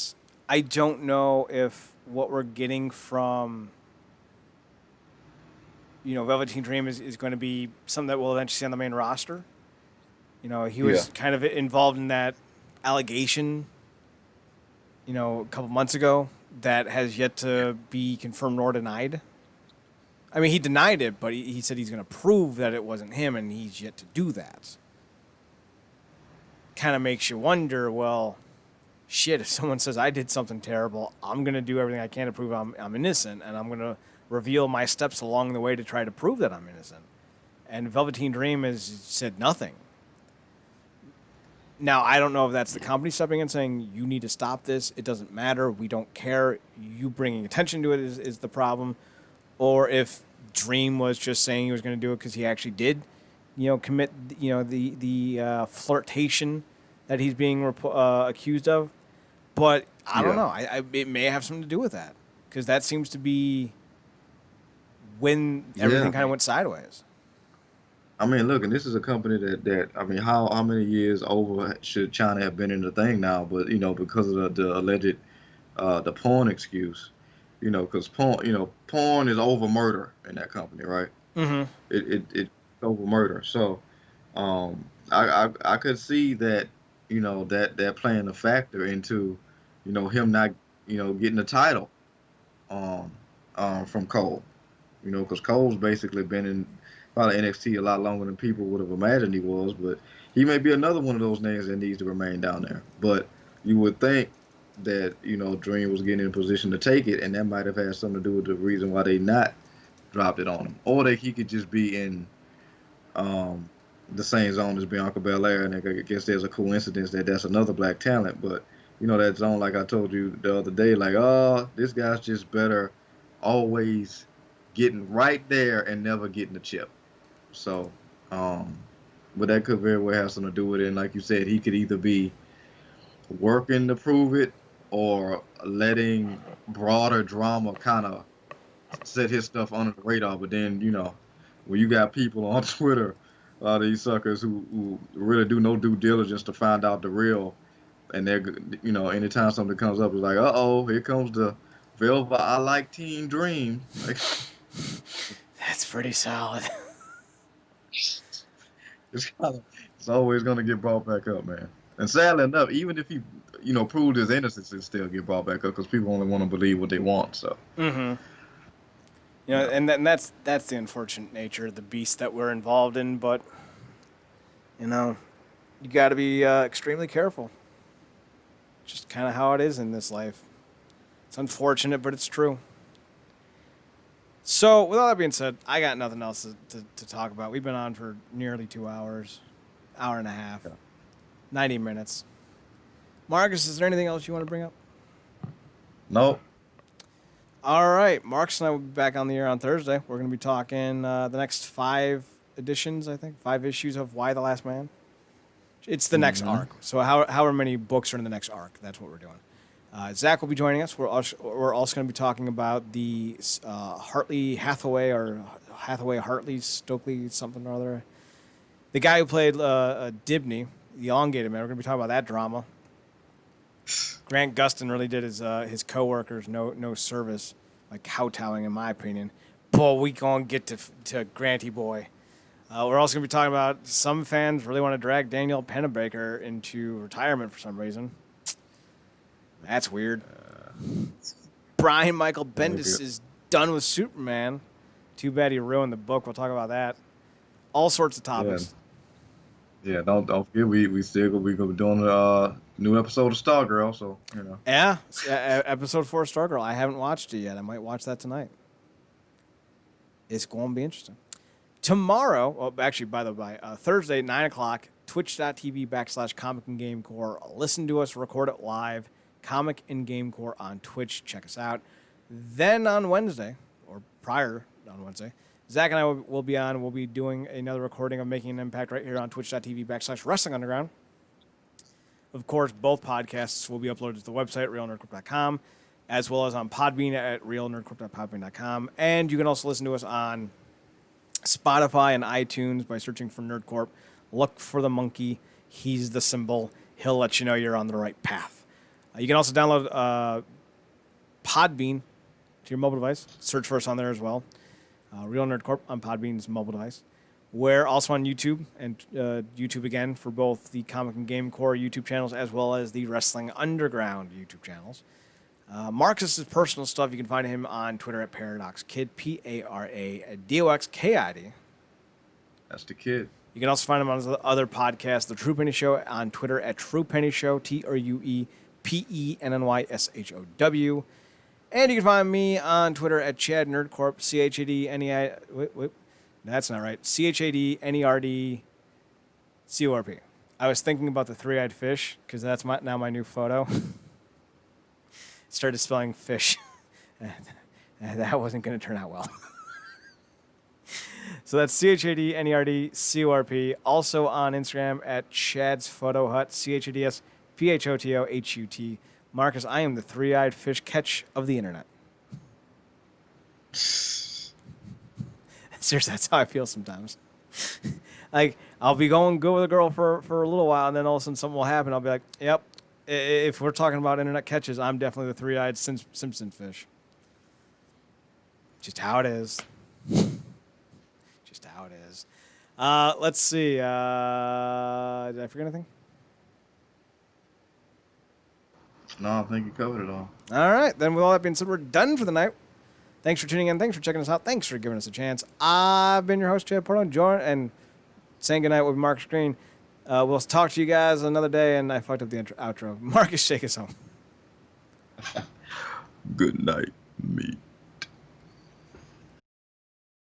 I don't know if what we're getting from Velveteen Dream is going to be something that we'll eventually see on the main roster. He Yeah, was kind of involved in that allegation, a couple months ago that has yet to be confirmed nor denied. I mean, he denied it, but he said he's going to prove that it wasn't him, and he's yet to do that. Kind of makes you wonder, well, shit, if someone says I did something terrible, I'm going to do everything I can to prove I'm innocent, and I'm going to reveal my steps along the way to try to prove that I'm innocent. And Velveteen Dream has said nothing. Now, I don't know if that's the company stepping in saying, you need to stop this. It doesn't matter. We don't care. You bringing attention to it is the problem. Or if Dream was just saying he was going to do it because he actually did, commit, the flirtation that he's being accused of. But I don't yeah. know. It may have something to do with that because that seems to be when Yeah. everything kind of went sideways. I mean, look, and this is a company that I mean, how many years over should China have been in the thing now? But because of the alleged the porn excuse, because porn is over murder in that company, right? Mm-hmm. It's over murder. So I could see that that playing a factor into him not getting the title um from Cole. Because Cole's basically been in probably NXT a lot longer than people would have imagined he was. But he may be another one of those names that needs to remain down there. But you would think that Dream was getting in a position to take it, and that might have had something to do with the reason why they not dropped it on him, or that he could just be in um, the same zone as Bianca Belair, and I guess there's a coincidence that that's another black talent. But that zone, like I told you the other day, like, oh, this guy's just better always getting right there and never getting the chip. So, um, but that could very well have something to do with it. And like you said, he could either be working to prove it or letting broader drama kind of set his stuff under the radar. But then, when you got people on Twitter, a lot of these suckers who really do no due diligence to find out the real, and anytime something comes up, it's like, uh-oh, here comes the Velva I like Teen Dream. Like, That's pretty solid. it's always gonna get brought back up, man. And sadly enough, even if he, proved his innocence, it still get brought back up because people only want to believe what they want. So, Mm-hmm. you know, And that's the unfortunate nature of the beast that we're involved in. But you know, you got to be extremely careful. Just kind of how it is in this life. It's unfortunate, but it's true. So, with all that being said, I got nothing else to talk about. We've been on for nearly 2 hours, hour and a half, yeah. 90 minutes. Marcus, is there anything else you want to bring up? Nope. All right. Marcus and I will be back on the air on Thursday. We're going to be talking the next 5 editions, I think, 5 issues of Why the Last Man. It's the next Mm-hmm. arc. So, however many books are in the next arc, that's what we're doing. Zach will be joining us. We're also going to be talking about the Hartley Hathaway or Hathaway, Hartley, Stokely, something or other. The guy who played Dibney, the elongated man. We're going to be talking about that drama. Grant Gustin really did his coworkers no service, like kowtowing, in my opinion. Boy, we going to get to Granty boy. We're also going to be talking about some fans really want to drag Daniel Pennebaker into retirement for some reason. That's weird. Brian Michael Bendis is done with Superman. Too bad he ruined the book. We'll talk about that. All sorts of topics. Yeah, don't forget we still gonna be doing a new episode of Stargirl, so you know. Yeah, episode 4 of Stargirl. I haven't watched it yet. I might watch that tonight. It's going to be interesting. Tomorrow, well, actually, by the way, Thursday, 9 o'clock, twitch.tv/Comic and GameCorp. Listen to us, record it live. Comic and GameCorp on Twitch. Check us out. Then on Wednesday, or prior on Wednesday, Zach and I will be on. We'll be doing another recording of Making an Impact right here on twitch.tv/WrestlingUnderground. Of course, both podcasts will be uploaded to the website, realnerdcorp.com, as well as on Podbean at realnerdcorp.podbean.com. And you can also listen to us on Spotify and iTunes by searching for NerdCorp. Look for the monkey. He's the symbol. He'll let you know you're on the right path. You can also download Podbean to your mobile device. Search for us on there as well. Real NerdCorp on Podbean's mobile device. We're also on YouTube, and YouTube again for both the Comic and GameCorp YouTube channels as well as the Wrestling Underground YouTube channels. Marcus's personal stuff, you can find him on Twitter at ParadoxKid, ParadoxKid. That's the kid. You can also find him on his other podcast, The True Penny Show, on Twitter at True Penny Show, TruePennyShow. And you can find me on Twitter at Chad NerdCorp, ChadNei. Wait, that's not right. ChadNerdCorp. I was thinking about the three-eyed fish because that's now my new photo. Started spelling fish. That wasn't going to turn out well. So that's ChadNerdCorp. Also on Instagram at Chad's Photo Hut, ChadSPHOTOHUT. Marcus, I am the three-eyed fish catch of the internet. Seriously, that's how I feel sometimes. Like, I'll be going good with a girl for a little while, and then all of a sudden something will happen. I'll be like, yep, if we're talking about internet catches, I'm definitely the three-eyed Simpson fish. Just how it is. Just how it is. Let's see. Did I forget anything? No, I think you covered it all. All right. Then with all that being said, we're done for the night. Thanks for tuning in. Thanks for checking us out. Thanks for giving us a chance. I've been your host, Chad Porto, and saying goodnight with Marcus Green. We'll talk to you guys another day, and I fucked up the outro. Marcus, shake us home. Good night, me.